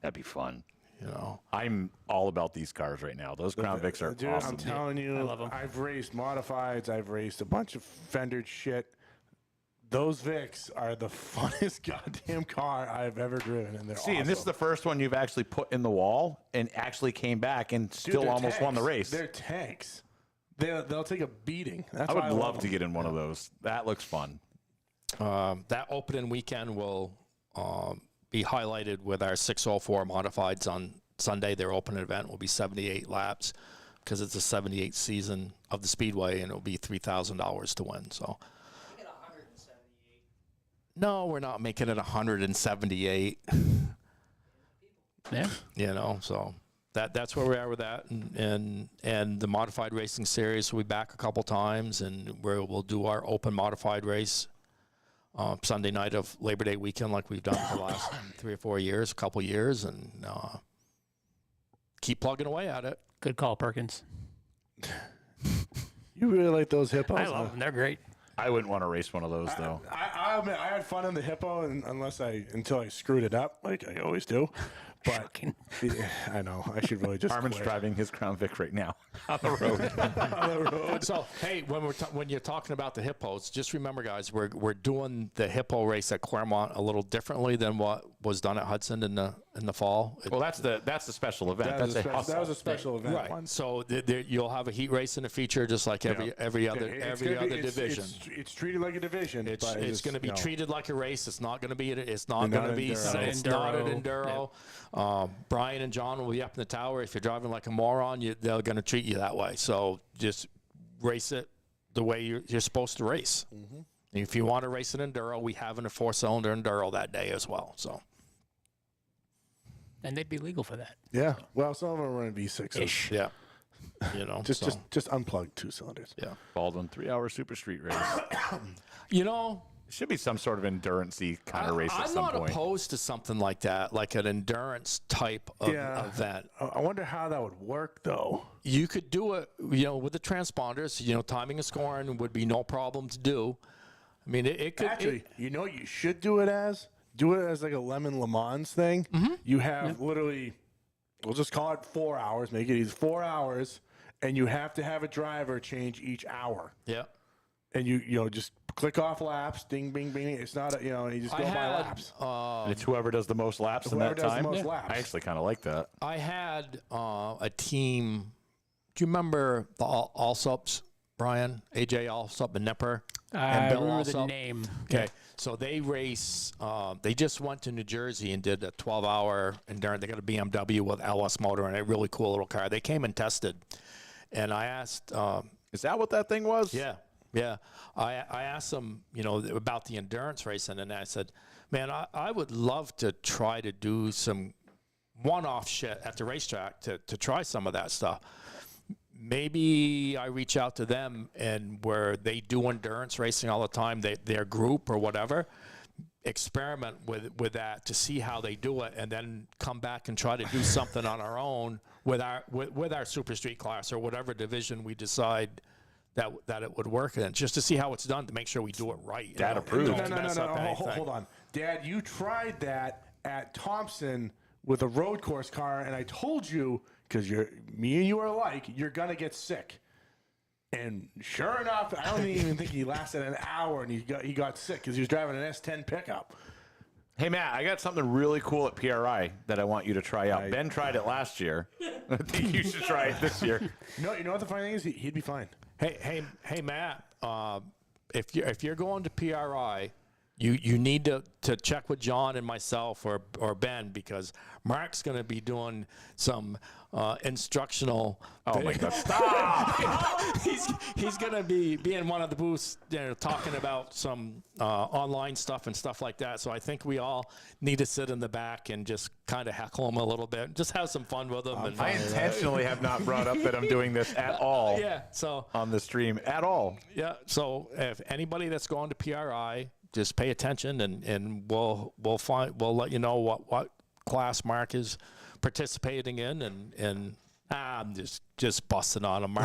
A: That'd be fun.
C: You know,
A: I'm all about these cars right now. Those Crown Vics are
B: Dude,
A: awesome.
B: I'm telling you,
D: I love 'em.
B: I've raced modifieds. I've raced a bunch of fendered shit. Those Vics are the funnest goddamn car I've ever driven, and they're
A: See,
B: awesome.
A: and this is the first one you've actually put in the wall and actually came back and
B: Dude,
A: still
B: they're
A: almost won the
B: tanks.
A: race.
B: They're tanks. They'll take a beating. That's
A: I
B: why
A: would
B: love
A: love to
B: them.
A: get in one of those. That looks fun.
C: that opening weekend will be highlighted with our 604 modifieds on Sunday. Their opening event will be 78 laps because it's the 78th season of the Speedway, and it'll be $3,000 to win. So.
E: Make it 178.
C: No, we're not making it 178.
D: Yeah.
C: So that's where we are with that, and the modified racing series will be back a couple times, and we'll do our open modified race Sunday night of Labor Day weekend, like we've done for the last 3 or 4 years, a couple years, and keep plugging away at it.
D: Good call, Perkins.
B: You really like those hippos?
D: I love them. They're great.
A: I wouldn't want to race one of those, though.
B: I admit, I had fun in the hippo until I screwed it up, like I always do. But
D: Shocking.
B: yeah, I know I should really just.
A: Harmon's
B: quit.
A: driving his Crown Vic right now on the road.
C: So hey, when you're talking about the hippos, just remember, guys, we're doing the hippo race at Claremont a little differently than what was done at Hudson in the fall.
A: Well, that's the special event. That's a hustle.
B: That was a special event.
C: Right.
B: One.
C: So you'll have a heat race in the feature, just like every other
B: It's
C: every
B: gonna
C: other
B: be-
C: division.
B: It's treated like a division.
C: It's
B: but
C: going to be
B: you know,
C: treated like a race. It's not going to be. It's
B: Not
C: not going to
B: an
C: be.
B: enduro.
C: It's not an
D: Enduro.
C: enduro. Brian and John will be up in the tower. If you're driving like a moron, they're going to treat you that way. So just race it the way you're supposed to race.
B: Mm-hmm.
C: If you want to race an enduro, we have a 4-cylinder enduro that day as well. So
D: And they'd be legal for that.
B: Yeah. Well, some of them are running V6s.
D: Ish.
C: yeah,
B: Just unplug 2 cylinders.
C: yeah.
A: Baldwin 3-hour super street race. Should be some sort of endurance-y kind of race at
C: I'm
A: some
C: not
A: point.
C: opposed to something like that, like an endurance type of event.
B: I wonder how that would work, though.
C: You could do it, with the transponders. Timing and scoring would be no problem to do. I mean, it could.
B: Actually, you know what you should do it as? do it as like a lemon Le Mans thing. You have literally, we'll just call it 4 hours. Make it easy, 4 hours, and you have to have a driver change each hour.
C: Yeah.
B: And you know just click off laps, ding, bing, bing. It's not a, you know, you just go by laps.
A: And it's whoever does the most laps in
B: Whoever
A: that
B: does
A: time.
B: the most laps.
A: I actually kind of like that.
C: I had a team. Do you remember the Allsups, Brian? AJ Allsup and Nipper?
D: I
C: Bill
D: remember the
C: Alsop?
D: name.
C: Okay, so they race. They just went to New Jersey and did a 12-hour endurance. They got a BMW with LS motor and a really cool little car. They came and tested, and I asked.
A: Is that what that thing was?
C: Yeah, yeah. I asked them, you know, about the endurance racing, and I said, man, I would love to try to do some one-off shit at the racetrack to try some of that stuff. Maybe I reach out to them, and where they do endurance racing all the time, their group or whatever, experiment with that to see how they do it, and then come back and try to do something on our own with our super street class or whatever division we decide that it would work in, just to see how it's done, to make sure we do it right.
A: Dad approved.
B: No. Hold on, Dad. You tried that at Thompson with a road course car, and I told you, because me and you are alike, you're gonna get sick. And sure enough, I don't even think he lasted an hour, and he got sick because he was driving an S10 pickup.
A: Hey, Matt, I got something really cool at PRI that I want you to try out. Ben tried it last year. I think you should try it this year.
B: No, you know what the funny thing is? He'd be fine.
C: Hey, Matt. If you're going to PRI, you need to check with John and myself or Ben, because Mark's going to be doing some instructional.
A: Oh my God! Stop!
C: he's going to be in one of the booths, you know, talking about some online stuff and stuff like that. So I think we all need to sit in the back and just kind of heckle him a little bit, just have some fun with him.
A: I intentionally have not brought up that I'm doing this at all.
C: Yeah. So
A: on the stream at all.
C: Yeah. So if anybody that's going to PRI, just pay attention, and we'll let you know what class Mark is participating in, and I'm just busting on him.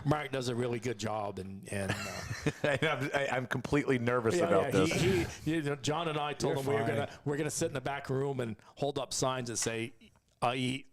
C: Mark does a really good job, and
A: I'm completely nervous about this.
C: You know, John and I told him we're gonna sit in the back room and hold up signs that say "I eat."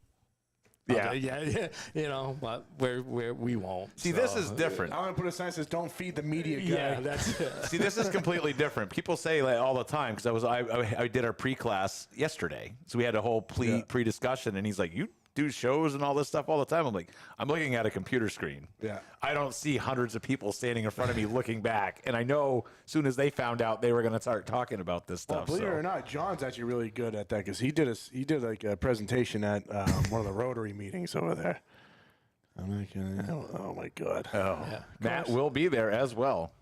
A: Yeah.
C: Yeah, you know, but we won't.
A: See, this is different.
B: I'm gonna put a sign that says "Don't feed the media guy."
C: Yeah, that's it.
A: See, this is completely different. People say like all the time, because I did our pre-class yesterday, so we had a whole pre-discussion, and he's like, "You do shows and all this stuff all the time." I'm like, I'm looking at a computer screen.
B: Yeah.
A: I don't see hundreds of people standing in front of me looking back, and I know as soon as they found out, they were going to start talking about this stuff.
B: Believe it or not, John's actually really good at that, because he did like a presentation at one of the Rotary meetings over there. I'm like, oh my God.
A: Oh, yeah. Matt will be there as well.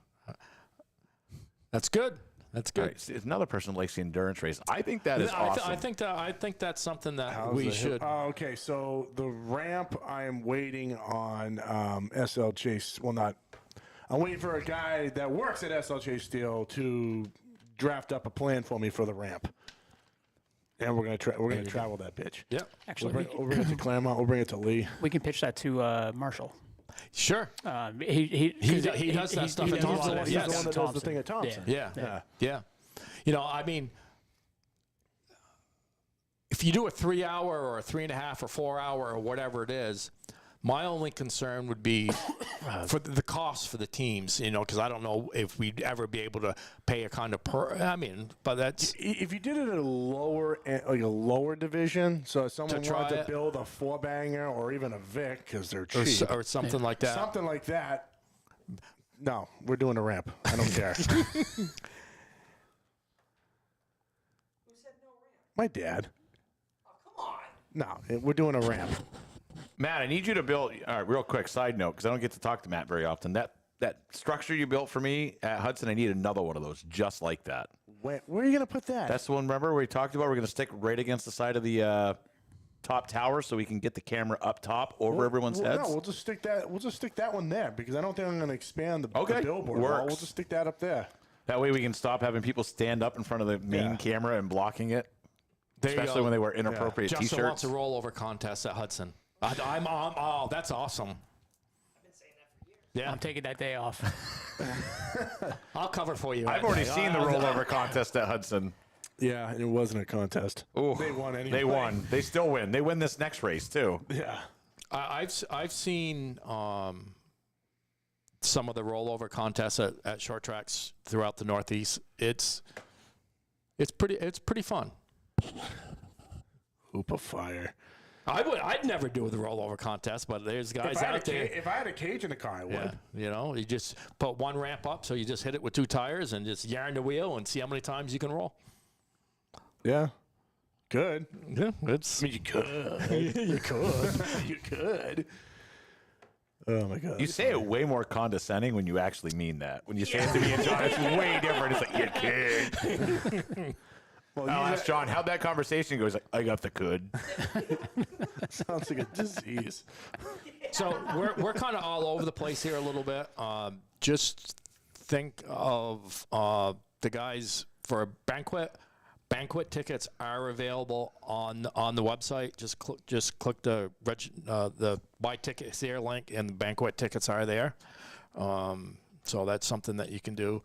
C: That's good. That's good.
A: Right, see, another person likes the endurance race. I think that is awesome.
C: I think that's something that we should.
B: Oh, okay, so the ramp, I am waiting on SL Chase. Well, not. I'm waiting for a guy that works at SL Chase Steel to draft up a plan for me for the ramp, and we're gonna travel that bitch.
C: Yep.
D: Actually,
B: We'll bring it to Claremont. We'll bring it to Lee.
D: we can pitch that to Marshall.
C: Sure.
D: He
C: does that stuff at Thompson.
B: He's the one that does the thing at Thompson.
C: Yeah. You know, I mean, if you do a 3 hour or a 3.5 or 4 hour or whatever it is, my only concern would be for the cost for the teams, you know, because I don't know if we'd ever be able to pay a kind of but that's
B: if you did it at a lower division, so if someone wanted to build a 4-banger or even a Vic because they're cheap
C: or something like that.
B: Something like that. No, we're doing a ramp. I don't care.
E: Who said no ramp?
B: My dad.
E: Oh, come on.
B: No, we're doing a ramp.
A: Matt, I need you to build. All right, real quick side note, because I don't get to talk to Matt very often. That structure you built for me at Hudson, I need another one of those just like that.
B: Where are you going to put that?
A: That's the one. Remember we talked about? We're going to stick right against the side of the top tower, so we can get the camera up top over everyone's heads.
B: No, we'll just stick that. We'll just stick that one there, because I don't think I'm going to expand the billboard.
A: Works.
B: We'll just stick that up there.
A: That way we can stop having people stand up in front of the main camera and blocking it. Especially when they wear inappropriate
C: Justin
A: T-shirts.
C: wants a rollover contest at Hudson. Oh, that's awesome.
E: I've been saying that for years.
C: Yeah,
D: I'm taking that day off.
C: I'll cover for you.
A: I've already seen the rollover contest at Hudson.
B: Yeah, and it wasn't a contest.
A: Ooh,
B: They won anyway.
A: They won. They still win. They win this next race too.
B: Yeah.
C: I've seen some of the rollover contests at short tracks throughout the Northeast. It's pretty fun.
B: Hoop of fire.
C: I'd never do the rollover contest, but there's guys out there.
B: If I had a cage in the car, I would.
C: Yeah, you know, you just put one ramp up, so you just hit it with 2 tires and just yarn the wheel and see how many times you can roll.
B: Yeah. Good.
C: Yeah, it's.
B: I mean, you could. You could. You could. Oh my God.
A: You say it way more condescending when you actually mean that. When you say it to me and John, it's way different. It's like, you kid.
B: Well,
A: I'll ask John, how'd that conversation go? He's like, I got the could.
B: sounds like a disease.
C: So we're kind of all over the place here a little bit. Just think of the guys for a banquet. Banquet tickets are available on the website. Just click the buy tickets here link, and the banquet tickets are there. So that's something that you can do.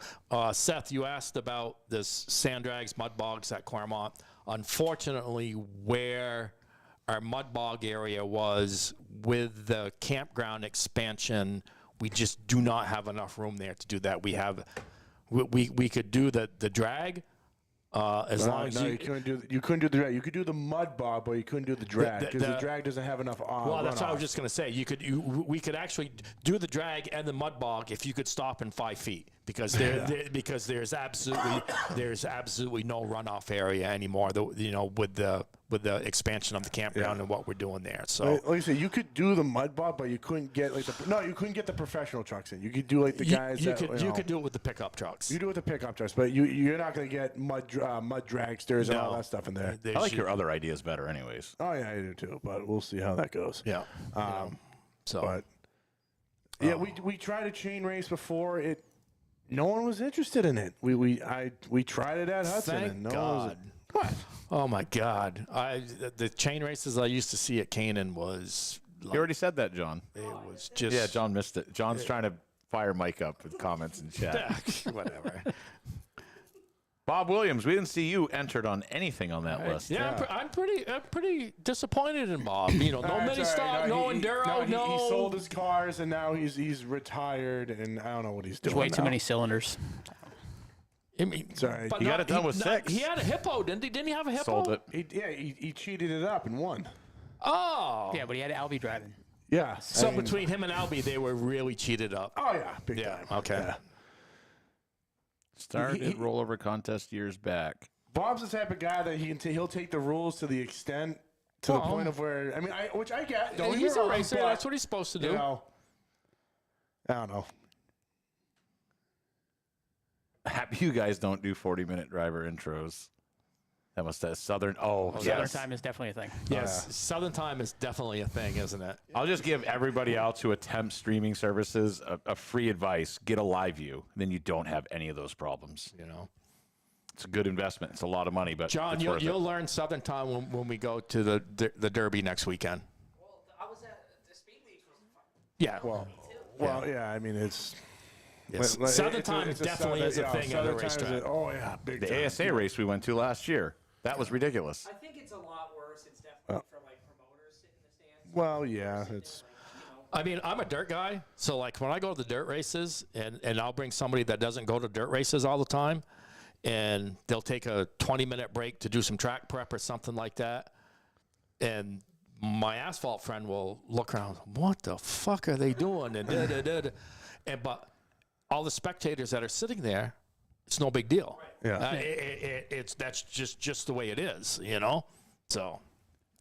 C: Seth, you asked about this sand drags, mud bogs at Claremont. Unfortunately, where our mud bog area was with the campground expansion, we just do not have enough room there to do that. We could do the drag. As long as
B: you couldn't do the drag. You could do the mud bob, but you couldn't do the drag because the drag doesn't have enough.
C: Well, that's what I was just gonna say. We could actually do the drag and the mud bog if you could stop in 5 feet because because there's absolutely no runoff area anymore. With the expansion of the campground and what we're doing there. So
B: like I said, you could do the mud bob, but you couldn't get you couldn't get the professional trucks in. You could do like the guys.
C: You could do it with the pickup trucks.
B: You do it with the pickup trucks, but you're not going to get mud dragsters and all that stuff in there.
A: I like your other ideas better anyways.
B: Oh yeah, I do too. But we'll see how that goes.
C: Yeah.
B: But yeah, we tried a chain race before it. No one was interested in it. We tried it at Hudson.
C: Thank
B: and no
C: God.
B: one was. What?
C: Oh my God! The chain races I used to see at Canaan was.
A: You already said that, John.
C: It was just.
A: Yeah, John missed it. John's trying to fire Mike up with comments in chat.
C: Whatever.
A: Bob Williams, we didn't see you entered on anything on that list.
C: Yeah, I'm pretty disappointed in Bob. You know, no mini stock, no enduro,
B: He sold his cars and now he's retired and I don't know what he's doing.
D: Way too many cylinders.
C: I mean,
B: Sorry.
C: but
A: He got it done with 6.
C: He had a hippo, didn't he? Didn't he have a hippo?
A: Sold it.
B: He cheated it up and won.
C: Oh.
D: Yeah, but he had Albie driving.
B: Yeah.
C: So between him and Albie, they were really cheated up.
B: Oh yeah, big
C: Yeah.
B: time.
C: Okay.
B: Yeah.
A: Started rollover contest years back.
B: Bob's the type of guy that he'll take the rules to the extent to the point of where which I get. Don't get me
C: He's a
B: wrong,
C: racer.
B: but,
C: That's what he's supposed to do.
B: you know, I don't know.
A: Happy you guys don't do 40-minute driver intros. That must have Southern.
D: Southern
A: Yes.
D: time is definitely a thing.
C: Yes, Southern time is definitely a thing, isn't it?
A: I'll just give everybody else who attempts streaming services a free advice. Get a live view. Then you don't have any of those problems.
C: You know,
A: It's a good investment. It's a lot of money, but
C: John,
A: it's worth
C: you'll learn Southern time when we go to the Derby next weekend.
E: Well, I was at the Speed Weeks was fun.
C: Yeah.
B: Well, yeah. I mean, it's
C: Yes.
B: like,
C: Southern
B: it's a-
C: time
B: it's a
C: definitely is a
B: Southern-
C: thing
B: yeah,
C: at a
B: Southern time is
C: racetrack.
B: oh yeah, big
A: The
B: time.
A: ASA race we went to last year. That was ridiculous.
E: I think it's a lot worse. It's definitely for like promoters sitting in the stands.
B: Well, yeah, it's
C: I mean, I'm a dirt guy, so like when I go to the dirt races, and I'll bring somebody that doesn't go to dirt races all the time, and they'll take a 20-minute break to do some track prep or something like that, and my asphalt friend will look around, what the fuck are they doing? And but all the spectators that are sitting there, it's no big deal.
B: Yeah.
C: That's just the way it is, you know. So.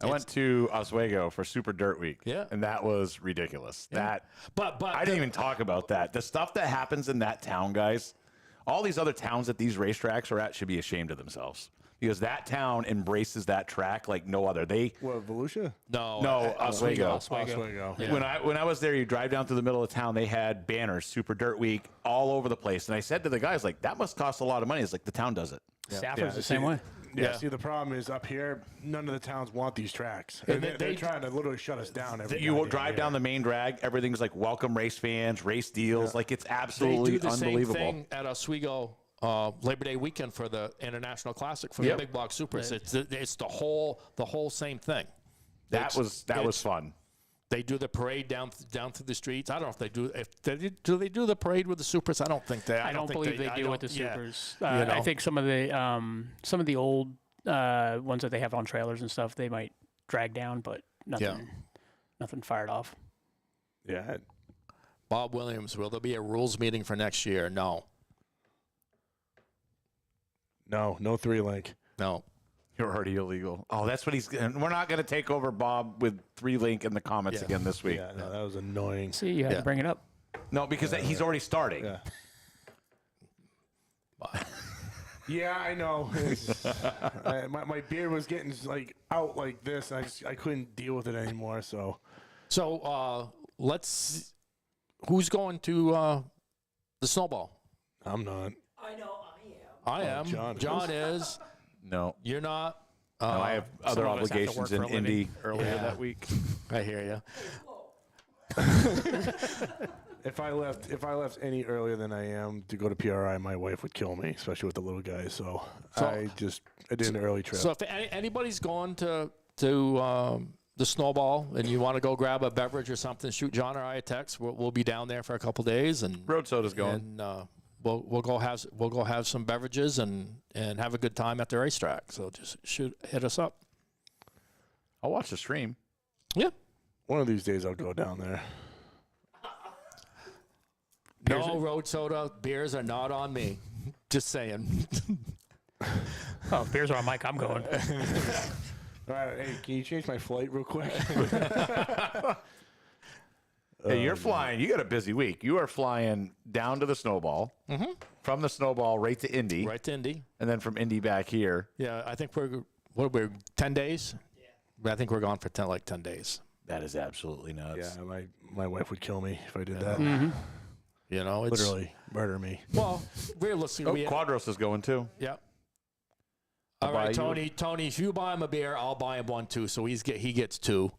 A: I went to Oswego for Super Dirt Week.
C: Yeah.
A: And that was ridiculous. That
C: But
A: I didn't even talk about that. The stuff that happens in that town, guys, all these other towns that these racetracks are at should be ashamed of themselves. Because that town embraces that track like no other.
B: what Volusia?
A: No, Oswego.
B: Oswego.
C: Yeah.
A: When I was there, you drive down through the middle of town, they had banners, Super Dirt Week, all over the place. And I said to the guys, like, that must cost a lot of money. It's like, the town does it.
D: Stafford's the same way.
B: Yeah, see, the problem is up here, none of the towns want these tracks. And they're trying to literally shut us down.
A: You drive down the main drag, everything's like welcome race fans, race deals. Like, it's absolutely
C: They do the
A: unbelievable.
C: same thing at Oswego Labor Day weekend for the International Classic for
A: Yep.
C: the big block supers. It's the whole same thing.
A: That was fun.
C: They do the parade down through the streets. I don't know if they do. Do they do the parade with the supers? I don't think they.
D: I don't
C: think
D: believe they
C: I
D: do
C: don't-
D: with the
C: yeah.
D: supers.
C: You
D: I
C: know.
D: think some of the old ones that they have on trailers and stuff, they might drag down, but nothing fired off.
B: Yeah.
C: Bob Williams, will there be a rules meeting for next year? No.
B: No 3-link.
C: No.
A: You're already illegal. Oh, that's what he's. We're not going to take over Bob with 3-link in the comments again this week.
B: Yeah, no, that was annoying.
D: See, you had to bring it up.
A: No, because he's already starting.
B: Yeah. Yeah, I know. My beard was getting like out like this. And I couldn't deal with it anymore. So
C: Let's. Who's going to the snowball?
B: I'm not.
E: I know I am.
C: I am.
B: John
C: is.
A: No.
C: You're not.
A: No, I have other
D: of us have to
A: obligations
D: work for
A: in
D: a living.
A: Indy earlier
C: Yeah.
A: that week.
C: I hear you.
B: If I left any earlier than I am to go to PRI, my wife would kill me, especially with the little guys. So I did an early trip.
C: So if anybody's going to the snowball and you want to go grab a beverage or something, shoot John or I a text. We'll be down there for a couple days and
A: Road soda's going.
C: and we'll go have some beverages and have a good time at the racetrack. So just hit us up.
A: I'll watch the stream.
C: Yeah.
B: One of these days I'll go down there.
C: No road soda beers are not on me. Just saying.
D: Oh, if beers are on Mike, I'm going.
B: All right, hey, can you change my flight real quick?
A: Hey, you're flying. You got a busy week. You are flying down to the snowball, from the snowball right to Indy,
C: Right to Indy.
A: and then from Indy back here.
C: Yeah, I think we're 10 days. Yeah. I think we're gone for 10 days.
A: That is absolutely nuts.
B: Yeah, my wife would kill me if I did that.
C: You know, it's
B: Literally murder me.
C: well, realistically,
A: Quadros is going too.
C: yeah.
A: I'll
C: All
A: buy
C: right,
A: you
C: Tony. If you buy him a beer, I'll buy him one too. So he gets two.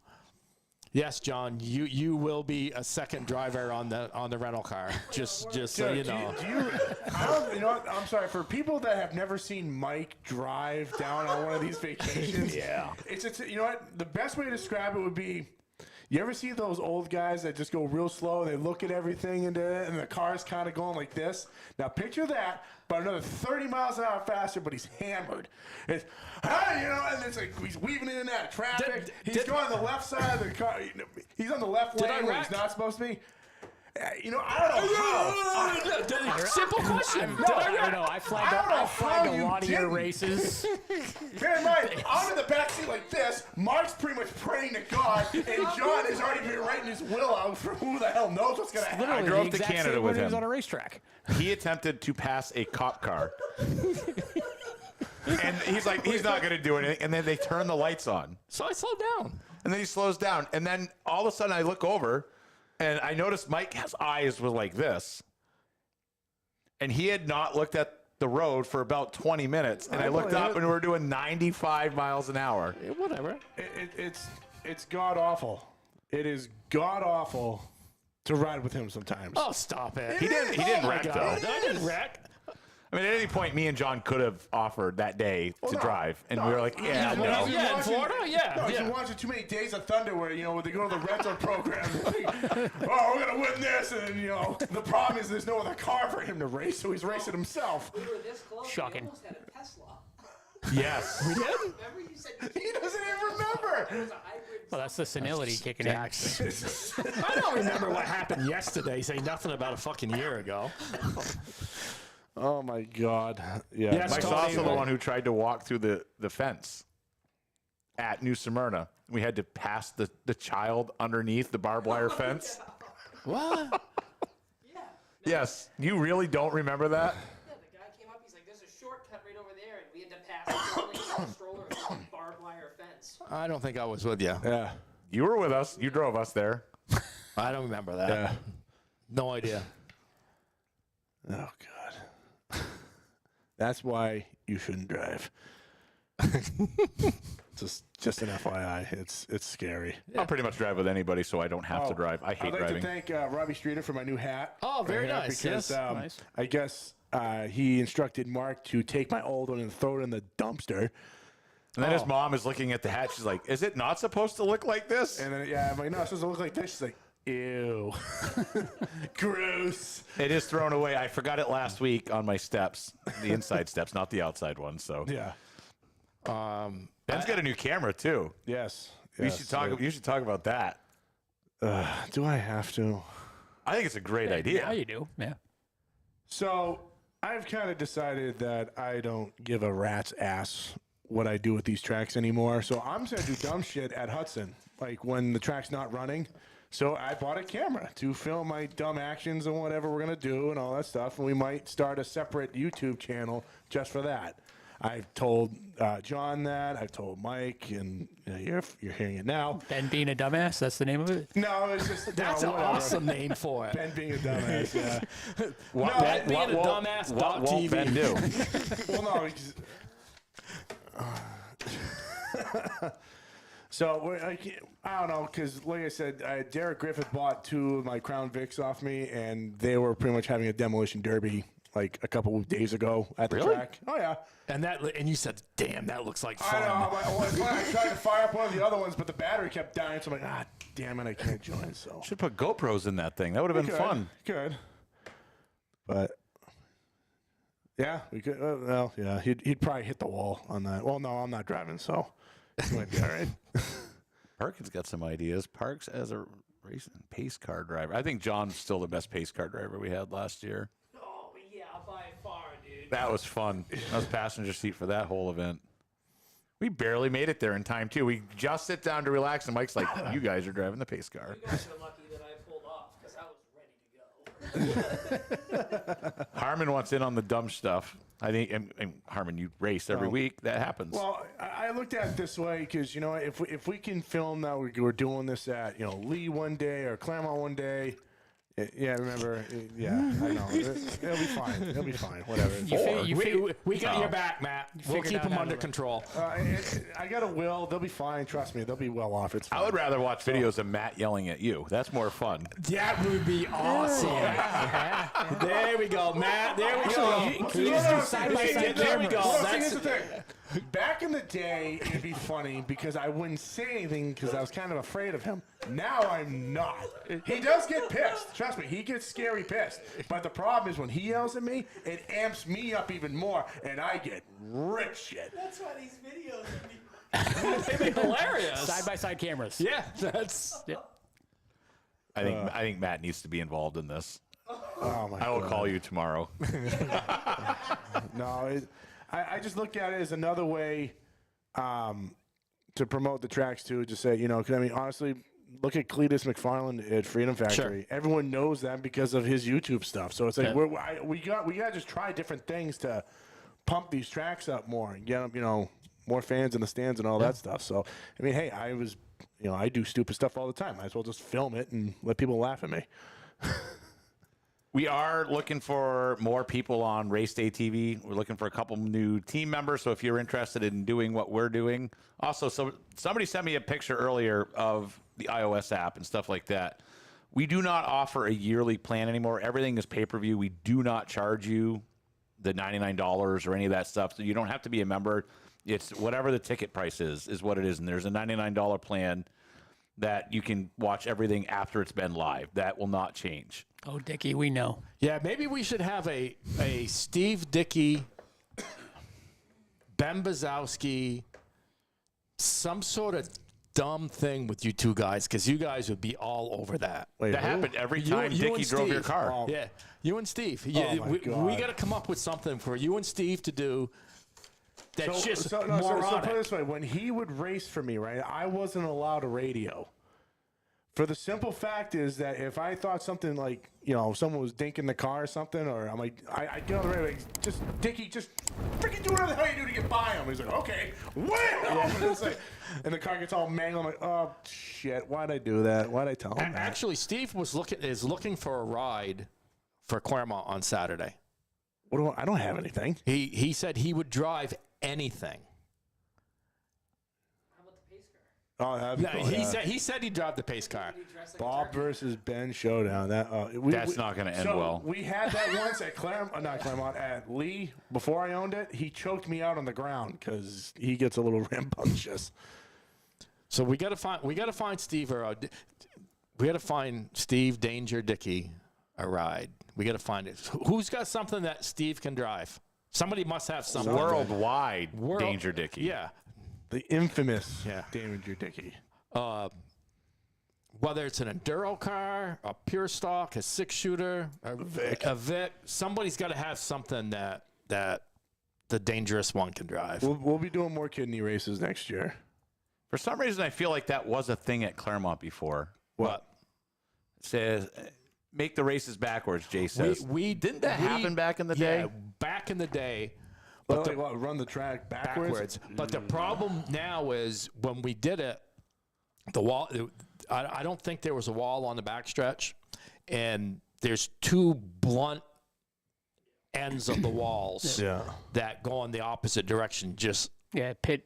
C: Yes, John. You will be a second driver on the rental car. Just so you know.
B: You know what? I'm sorry for people that have never seen Mike drive down on one of these vacations.
A: Yeah.
B: It's you know what? The best way to describe it would be. You ever see those old guys that just go real slow? They look at everything and the car's kind of going like this. Now picture that, but another 30 miles an hour faster, but he's hammered. It's, you know, and it's like he's weaving in and out of traffic. He's going on the left side of the car. He's on the left lane where he's not supposed to be. You know, I don't know how.
C: Simple question.
D: I don't know. I flagged a lot of your races.
B: Bear in mind, I'm in the backseat like this. Mark's pretty much praying to God, and John has already been writing his will out for who the hell knows what's going to happen.
A: I drove to Canada with
D: He was
A: him.
D: on a racetrack.
A: He attempted to pass a cop car. And he's like, he's not going to do anything. And then they turn the lights on.
C: So I slowed down.
A: And then he slows down. And then all of a sudden I look over and I noticed Mike's eyes were like this. And he had not looked at the road for about 20 minutes. And I looked up and we were doing 95 miles an hour.
C: Yeah, whatever.
B: It's god awful. It is god awful to ride with him sometimes.
C: Oh, stop it.
A: He didn't wreck though.
C: I didn't wreck.
A: I mean, at any point, me and John could have offered that day to drive. And we were like, yeah,
B: No,
A: no.
C: Yeah, in Florida? Yeah.
B: No,
C: yeah.
B: you're watching too many Days of Thunder where, you know, when they go to the rental program, like, oh, we're going to win this. And, you know, the problem is there's no other car for him to race, so he's racing himself.
E: We were this close.
D: Shocking.
E: We almost had a Tesla.
A: Yes.
E: Remember you said
B: He doesn't even remember.
E: it was a hybrid.
D: Well, that's the senility kicking in.
C: I don't remember what happened yesterday. Say nothing about a fucking year ago.
B: Oh, my God. Yeah.
C: Yes,
A: Mike's
C: Tony,
A: also the one who tried to walk through the fence at New Smyrna. We had to pass the child underneath the barbed wire fence.
C: What?
E: Yeah.
A: Yes. You really don't remember that?
E: Yeah, the guy came up. He's like, "There's a shortcut right over there," and we had to pass the stroller through a barbed wire fence.
C: I don't think I was with you.
B: Yeah.
A: You were with us. You drove us there.
C: I don't remember that.
B: Yeah.
C: No idea.
B: Oh, God. That's why you shouldn't drive. Just an FYI. It's scary.
A: I'll pretty much drive with anybody, so I don't have to drive. I hate
B: I'd like
A: driving.
B: to thank Robbie Streeter for my new hat.
C: Oh, very
B: Right here,
C: nice.
B: Because
C: Yes.
D: Nice.
B: I guess he instructed Mark to take my old one and throw it in the dumpster.
A: And then his mom is looking at the hat. She's like, "Is it not supposed to look like this?"
B: And then, yeah, I'm like, no, it's supposed to look like this. She's like, ew. Gross.
A: It is thrown away. I forgot it last week on my steps, the inside steps, not the outside ones. So
B: Yeah.
A: Ben's got a new camera too.
B: Yes.
A: You should talk. You should talk about that.
B: Do I have to?
A: I think it's a great idea.
D: Yeah, you do. Yeah.
B: So I've kind of decided that I don't give a rat's ass what I do with these tracks anymore. So I'm just going to do dumb shit at Hudson, like when the track's not running. So I bought a camera to film my dumb actions and whatever we're going to do and all that stuff. And we might start a separate YouTube channel just for that. I've told John that. I've told Mike, and you're hearing it now.
D: Ben being a dumbass, that's the name of it?
B: No, it's just
C: That's an awesome name for it.
B: Ben being a dumbass, yeah.
C: Ben being a dumbass.
A: What won't Ben do?
B: Well, no. So I don't know, because like I said, Derek Griffith bought 2 of my Crown Vics off me, and they were pretty much having a demolition derby like a couple of days ago at the track. Oh yeah.
C: And you said, "Damn, that looks like
B: I
C: fun."
B: know. I'm like, well, it's fine. I tried to fire up one of the other ones, but the battery kept dying. So I'm like, damn it, I can't join. So
A: Should put GoPros in that thing. That would have been fun.
B: Good. But yeah, we could. Well, yeah, he'd probably hit the wall on that. Well, no, I'm not driving, so it might be all right.
A: Perkins got some ideas. Parks as a race pace car driver. I think John's still the best pace car driver we had last year.
E: Oh, yeah, by far, dude.
A: That was fun. I was passenger seat for that whole event. We barely made it there in time, too. We just sit down to relax, and Mike's like, "You guys are driving the pace car."
E: You guys are lucky that I pulled off because I was ready to go.
A: Harmon wants in on the dumb stuff. I think, and Harmon, you race every week. That happens.
B: Well, I looked at it this way because, if we can film that we're doing this at, Lee one day or Claremont one day. Yeah, remember? Yeah, I know. It'll be fine. It'll be fine. Whatever.
C: We got your back, Matt. We'll
D: figured
C: keep
D: out
C: them
D: how
C: under
D: to-
C: control.
B: I got a will. They'll be fine. Trust me. They'll be well off. It's fine.
A: I would rather watch videos of Matt yelling at you. That's more fun.
C: That would be awesome. There we go, Matt. There we go.
D: Can you just do side-by-side
C: There we
D: cameras?
C: go.
B: Well, see,
C: That's
B: here's the thing. Back in the day, it'd be funny because I wouldn't say anything because I was kind of afraid of him. Now I'm not. He does get pissed. Trust me, he gets scary pissed. But the problem is when he yells at me, it amps me up even more, and I get rip shit.
E: That's why these videos are
C: they'd be hilarious.
D: Side-by-side cameras.
C: Yeah, that's.
D: Yeah.
A: I think Matt needs to be involved in this.
B: Oh my
A: I will
B: God.
A: call you tomorrow.
B: No, I just look at it as another way to promote the tracks too. Just say, 'cause I mean, honestly, look at Cletus McFarland at Freedom Factory. Everyone knows that because of his YouTube stuff. So it's like we got to just try different things to pump these tracks up more and get them, more fans in the stands and all that stuff. So I mean, hey, I do stupid stuff all the time. Might as well just film it and let people laugh at me.
A: We are looking for more people on RaceDayTV. We're looking for a couple new team members. So if you're interested in doing what we're doing, also, so somebody sent me a picture earlier of the iOS app and stuff like that. We do not offer a yearly plan anymore. Everything is pay-per-view. We do not charge you the $99 or any of that stuff. So you don't have to be a member. It's whatever the ticket price is what it is. And there's a $99 plan that you can watch everything after it's been live. That will not change.
D: Oh, Dickie, we know.
C: Yeah, maybe we should have a Steve Dickey, Ben Bazowski, some sort of dumb thing with you two guys, because you guys would be all over that.
B: Wait,
A: That
B: who?
A: happened every time Dickie drove your
C: Steve.
A: car.
B: Oh.
C: Yeah, you and Steve.
B: my
C: we
B: God.
C: got to come up with something for you and Steve to do. That's just
B: so
C: moronic.
B: put it this way: when he would race for me, right, I wasn't allowed a radio. For the simple fact is that if I thought something like, someone was dinking the car or something, or I'm like, I get on the radio, like, just Dickie, just freaking do whatever the hell you do to get by him. He's like, okay, wham! And the car gets all mangled. I'm like, oh shit, why'd I do that? Why'd I tell him that?
C: Actually, Steve is looking for a ride for Claremont on Saturday.
B: I don't have anything.
C: He said he would drive anything.
E: How about the pace
B: Oh, that'd be
C: No,
B: cool,
C: he
B: yeah.
C: said he'd drive the pace car.
E: He dressed like a
B: Bob
E: turkey.
B: versus Ben showdown. That's
A: That's not gonna end well.
B: We had that once at not Claremont, at Lee. Before I owned it, he choked me out on the ground because he gets a little rambunctious.
C: So we got to find Steve we got to find Steve Danger Dickey a ride. We got to find it. Who's got something that Steve can drive? Somebody must have something.
A: Worldwide Danger Dickey.
C: Yeah.
B: The infamous
C: Yeah.
B: Danger Dickey.
C: Whether it's an enduro car, a pure stock, a 6-shooter, a Vic, somebody's got to have something that the dangerous one can drive.
B: We'll be doing more kidney races next year.
A: For some reason, I feel like that was a thing at Claremont before.
C: What?
A: It says, make the races backwards, Jay says. Didn't that happen back in the day?
C: Yeah, back in the day.
B: But run the track backwards.
C: But the problem now is when we did it, the wall. I don't think there was a wall on the backstretch, and there's two blunt ends of the walls
B: Yeah.
C: that go in the opposite direction. Just
D: pit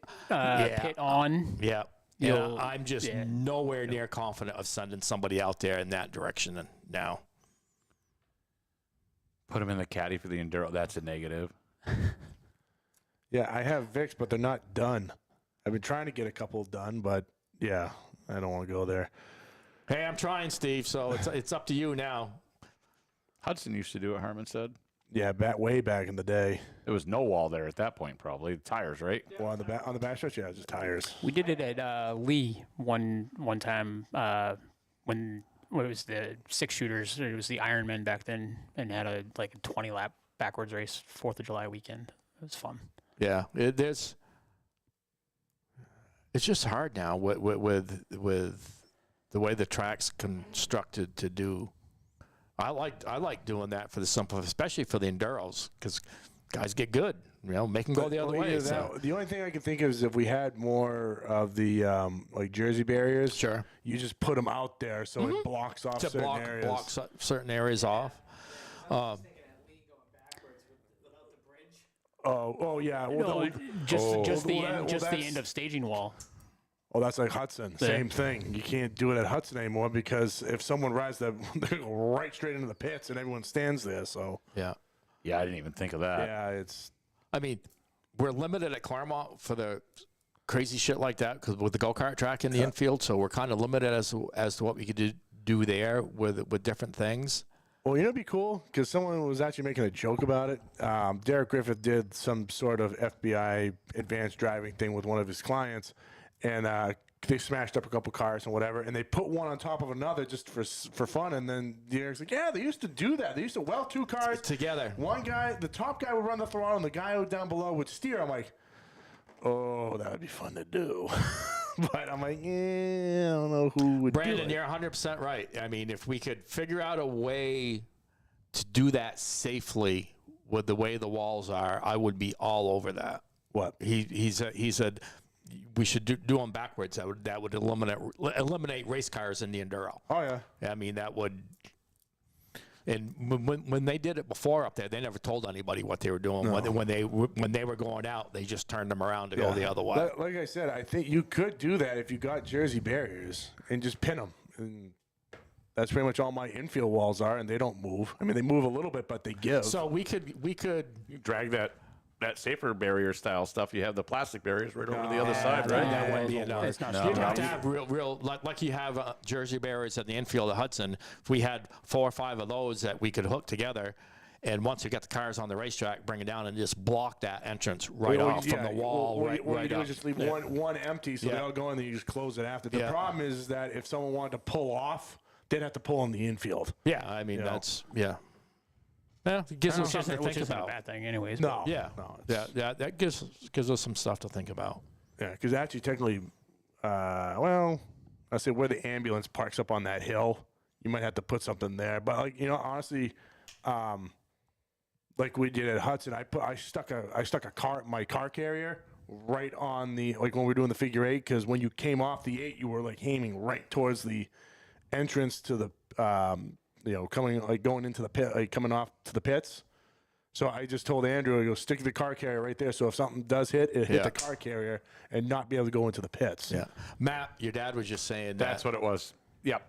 D: on.
C: yeah.
D: You'll-
C: I'm just nowhere near confident of sending somebody out there in that direction now.
A: Put him in the caddy for the enduro. That's a negative.
B: Yeah, I have Vicks, but they're not done. I've been trying to get a couple done, but yeah, I don't want to go there.
C: Hey, I'm trying, Steve. So it's up to you now.
A: Hudson used to do it, Harmon said.
B: Yeah, way back in the day.
A: There was no wall there at that point, probably. Tires, right?
B: Well, on the backstretch, yeah, just tires.
D: We did it at Lee one time when it was the 6-shooters. It was the Ironman back then, and had a 20-lap backwards race 4th of July weekend. It was fun.
C: Yeah, it's just hard now with the way the track's constructed to do. I like doing that for the simple, especially for the enduros, because guys get good. Make them go the other way. So.
B: The only thing I can think of is if we had more of the jersey barriers.
C: Sure.
B: You just put them out there so it blocks off
C: To
B: certain areas.
C: block certain areas off.
E: I was thinking at Lee going backwards without the bridge.
B: Oh yeah. Well,
D: No, just the
B: well,
D: end,
B: that-
D: just
B: well,
D: the
B: that's-
D: end of staging wall.
B: Oh, that's like Hudson. Same thing. You can't do it at Hudson anymore because if someone rides that, they go right straight into the pits and everyone stands there. So
C: Yeah.
A: Yeah, I didn't even think of that.
B: yeah, it's
C: I mean, we're limited at Claremont for the crazy shit like that because with the go-kart track in the infield, so we're kind of limited as to what we could do there with different things.
B: well, it'd be cool because someone was actually making a joke about it. Derek Griffith did some sort of FBI advanced driving thing with one of his clients, and they smashed up a couple cars and whatever, and they put one on top of another just for fun. And then Derek's like, "Yeah, they used to do that. They used to weld two cars
C: Together.
B: One guy, the top guy would run the throttle, and the guy down below would steer." I'm like, "Oh, that would be fun to do." But I'm like, I don't know who would
C: Brandon,
B: do it.
C: you're 100% right. I mean, if we could figure out a way to do that safely with the way the walls are, I would be all over that.
B: What?
C: He said we should do them backwards. That would eliminate race cars in the enduro.
B: Oh yeah.
C: I mean, that would. And when they did it before up there, they never told anybody what they were doing.
B: No.
C: When they were going out, they just turned them around to go the other way.
B: Like I said, I think you could do that if you got jersey barriers and just pin them. And that's pretty much all my infield walls are, and they don't move. I mean, they move a little bit, but they give.
C: So we could
A: You drag that safer barrier style stuff. You have the plastic barriers right over the other side, right?
C: That wouldn't be enough.
D: It's not
C: You'd
D: strong
C: have to
D: enough.
C: have real like you have jersey barriers at the infield of Hudson. If we had 4 or 5 of those that we could hook together, and once you get the cars on the racetrack, bring it down and just block that entrance right off from the wall,
B: What you
C: right
B: do
C: up.
B: is just leave one empty, so they all go in, then you just close it after. The
C: Yeah.
B: problem is that if someone wanted to pull off, they'd have to pull in the infield.
C: Yeah, I mean
B: You know?
C: that's yeah. Yeah, it gives us something to
D: Which
C: think
D: isn't
C: about.
D: a bad thing, anyways.
B: No.
C: Yeah,
B: No. it's-
C: that gives us some stuff to think about.
B: Yeah, because actually, technically, I say where the ambulance parks up on that hill, you might have to put something there. But honestly, like we did at Hudson, I stuck my car carrier right on the when we were doing the figure 8, because when you came off the 8, you were aiming right towards the entrance to the coming going into the pit, coming off to the pits. So I just told Andrew, I go stick the car carrier right there. So if something does hit, it hit
A: Yeah.
B: the car carrier and not be able to go into the pits.
C: Yeah. Matt, your dad was just saying
A: That's what it was. Yep.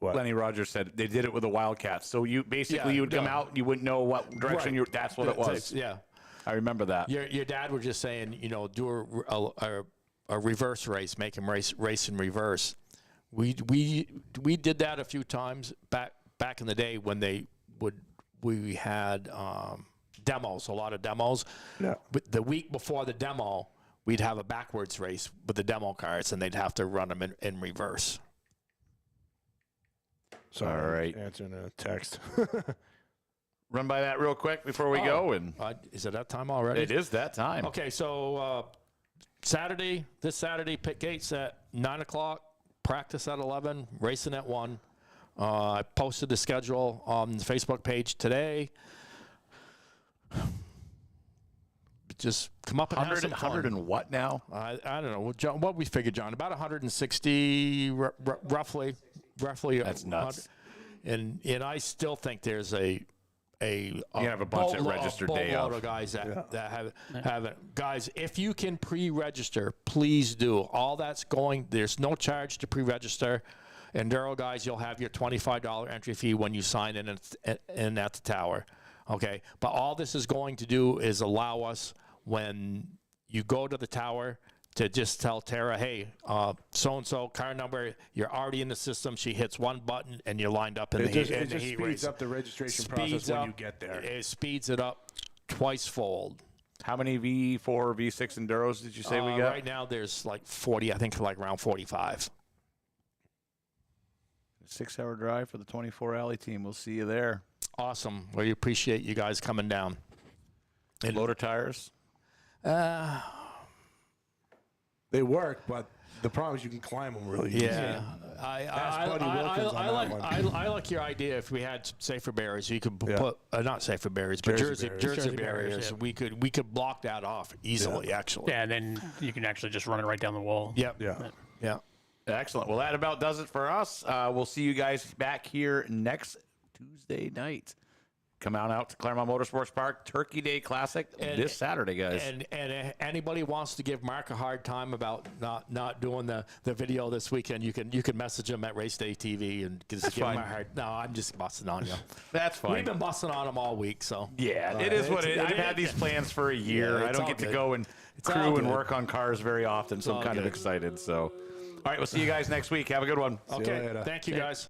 B: What?
A: Lenny Rogers said they did it with the Wildcats. So you basically
C: Yeah,
A: you would come
C: yeah.
A: out, you wouldn't know what direction
C: Right.
A: you. That's what it was.
C: Yeah.
A: I remember that.
C: Your dad was just saying, you know, do a reverse race, make him race in reverse. We did that a few times back in the day when we had demos, a lot of demos.
B: Yeah.
C: But the week before the demo, we'd have a backwards race with the demo cars, and they'd have to run them in reverse.
B: Sorry,
A: All right.
B: answering a text.
A: Run by that real quick before we go, and
C: Is it that time already?
A: it is that time.
C: Okay, so this Saturday, pit gates at 9 o'clock, practice at 11, racing at 1. I posted the schedule on the Facebook page today. Just come up and have
A: 100,
C: some fun.
A: 100 and what now?
C: I don't know, John, what we figured, John, about 160 roughly.
A: That's nuts.
C: And I still think there's a
A: You have a bunch that registered day
C: boatload
A: of.
C: of guys that have it. Guys, if you can pre-register, please do. All that's going. There's no charge to pre-register. Enduro guys, you'll have your $25 entry fee when you sign in at the tower. Okay, but all this is going to do is allow us, when you go to the tower, to just tell Tara, hey, so-and-so, car number, you're already in the system. She hits one button, and you're lined up in the heat
B: It just
C: heat
B: speeds
C: race.
B: up the registration process when you get there.
C: It speeds it up twice-fold.
A: How many V4, V6 Enduros did you say we got?
C: Right now, there's like 40, I think like around 45.
A: 6-hour drive for the 24 Alley team. We'll see you there.
C: Awesome. We appreciate you guys coming down.
A: And loader tires.
B: They work, but the problem is you can climb them really easy.
C: Yeah, I like your idea. If we had safer barriers, you could put not safer barriers, but
B: Jersey
C: Jersey
B: barriers.
C: barriers. We could block that off easily. Actually,
D: Yeah, and then you can actually just run it right down the wall.
C: Yep.
B: Yeah.
A: Excellent. Well, that about does it for us. We'll see you guys back here next Tuesday night. Come on out to Claremont Motorsports Park, Turkey Day Classic this Saturday, guys.
C: And if anybody wants to give Mark a hard time about not doing the video this weekend, you can message him at RaceDayTV and just give him a hard. No, I'm just busting on you.
A: That's fine.
C: We've been busting on him all week, so
A: Yeah, it is what it is. I've had these plans for a year.
C: Yeah,
A: I
C: it's
A: don't
C: all
A: get to
C: good.
A: go and
C: all
A: crew and
C: good.
A: work on cars very often, so I'm
C: all
A: kind of
C: good.
A: excited. So, all right, we'll see you guys next week. Have a good one.
C: okay.
B: later.
C: Thank you, guys.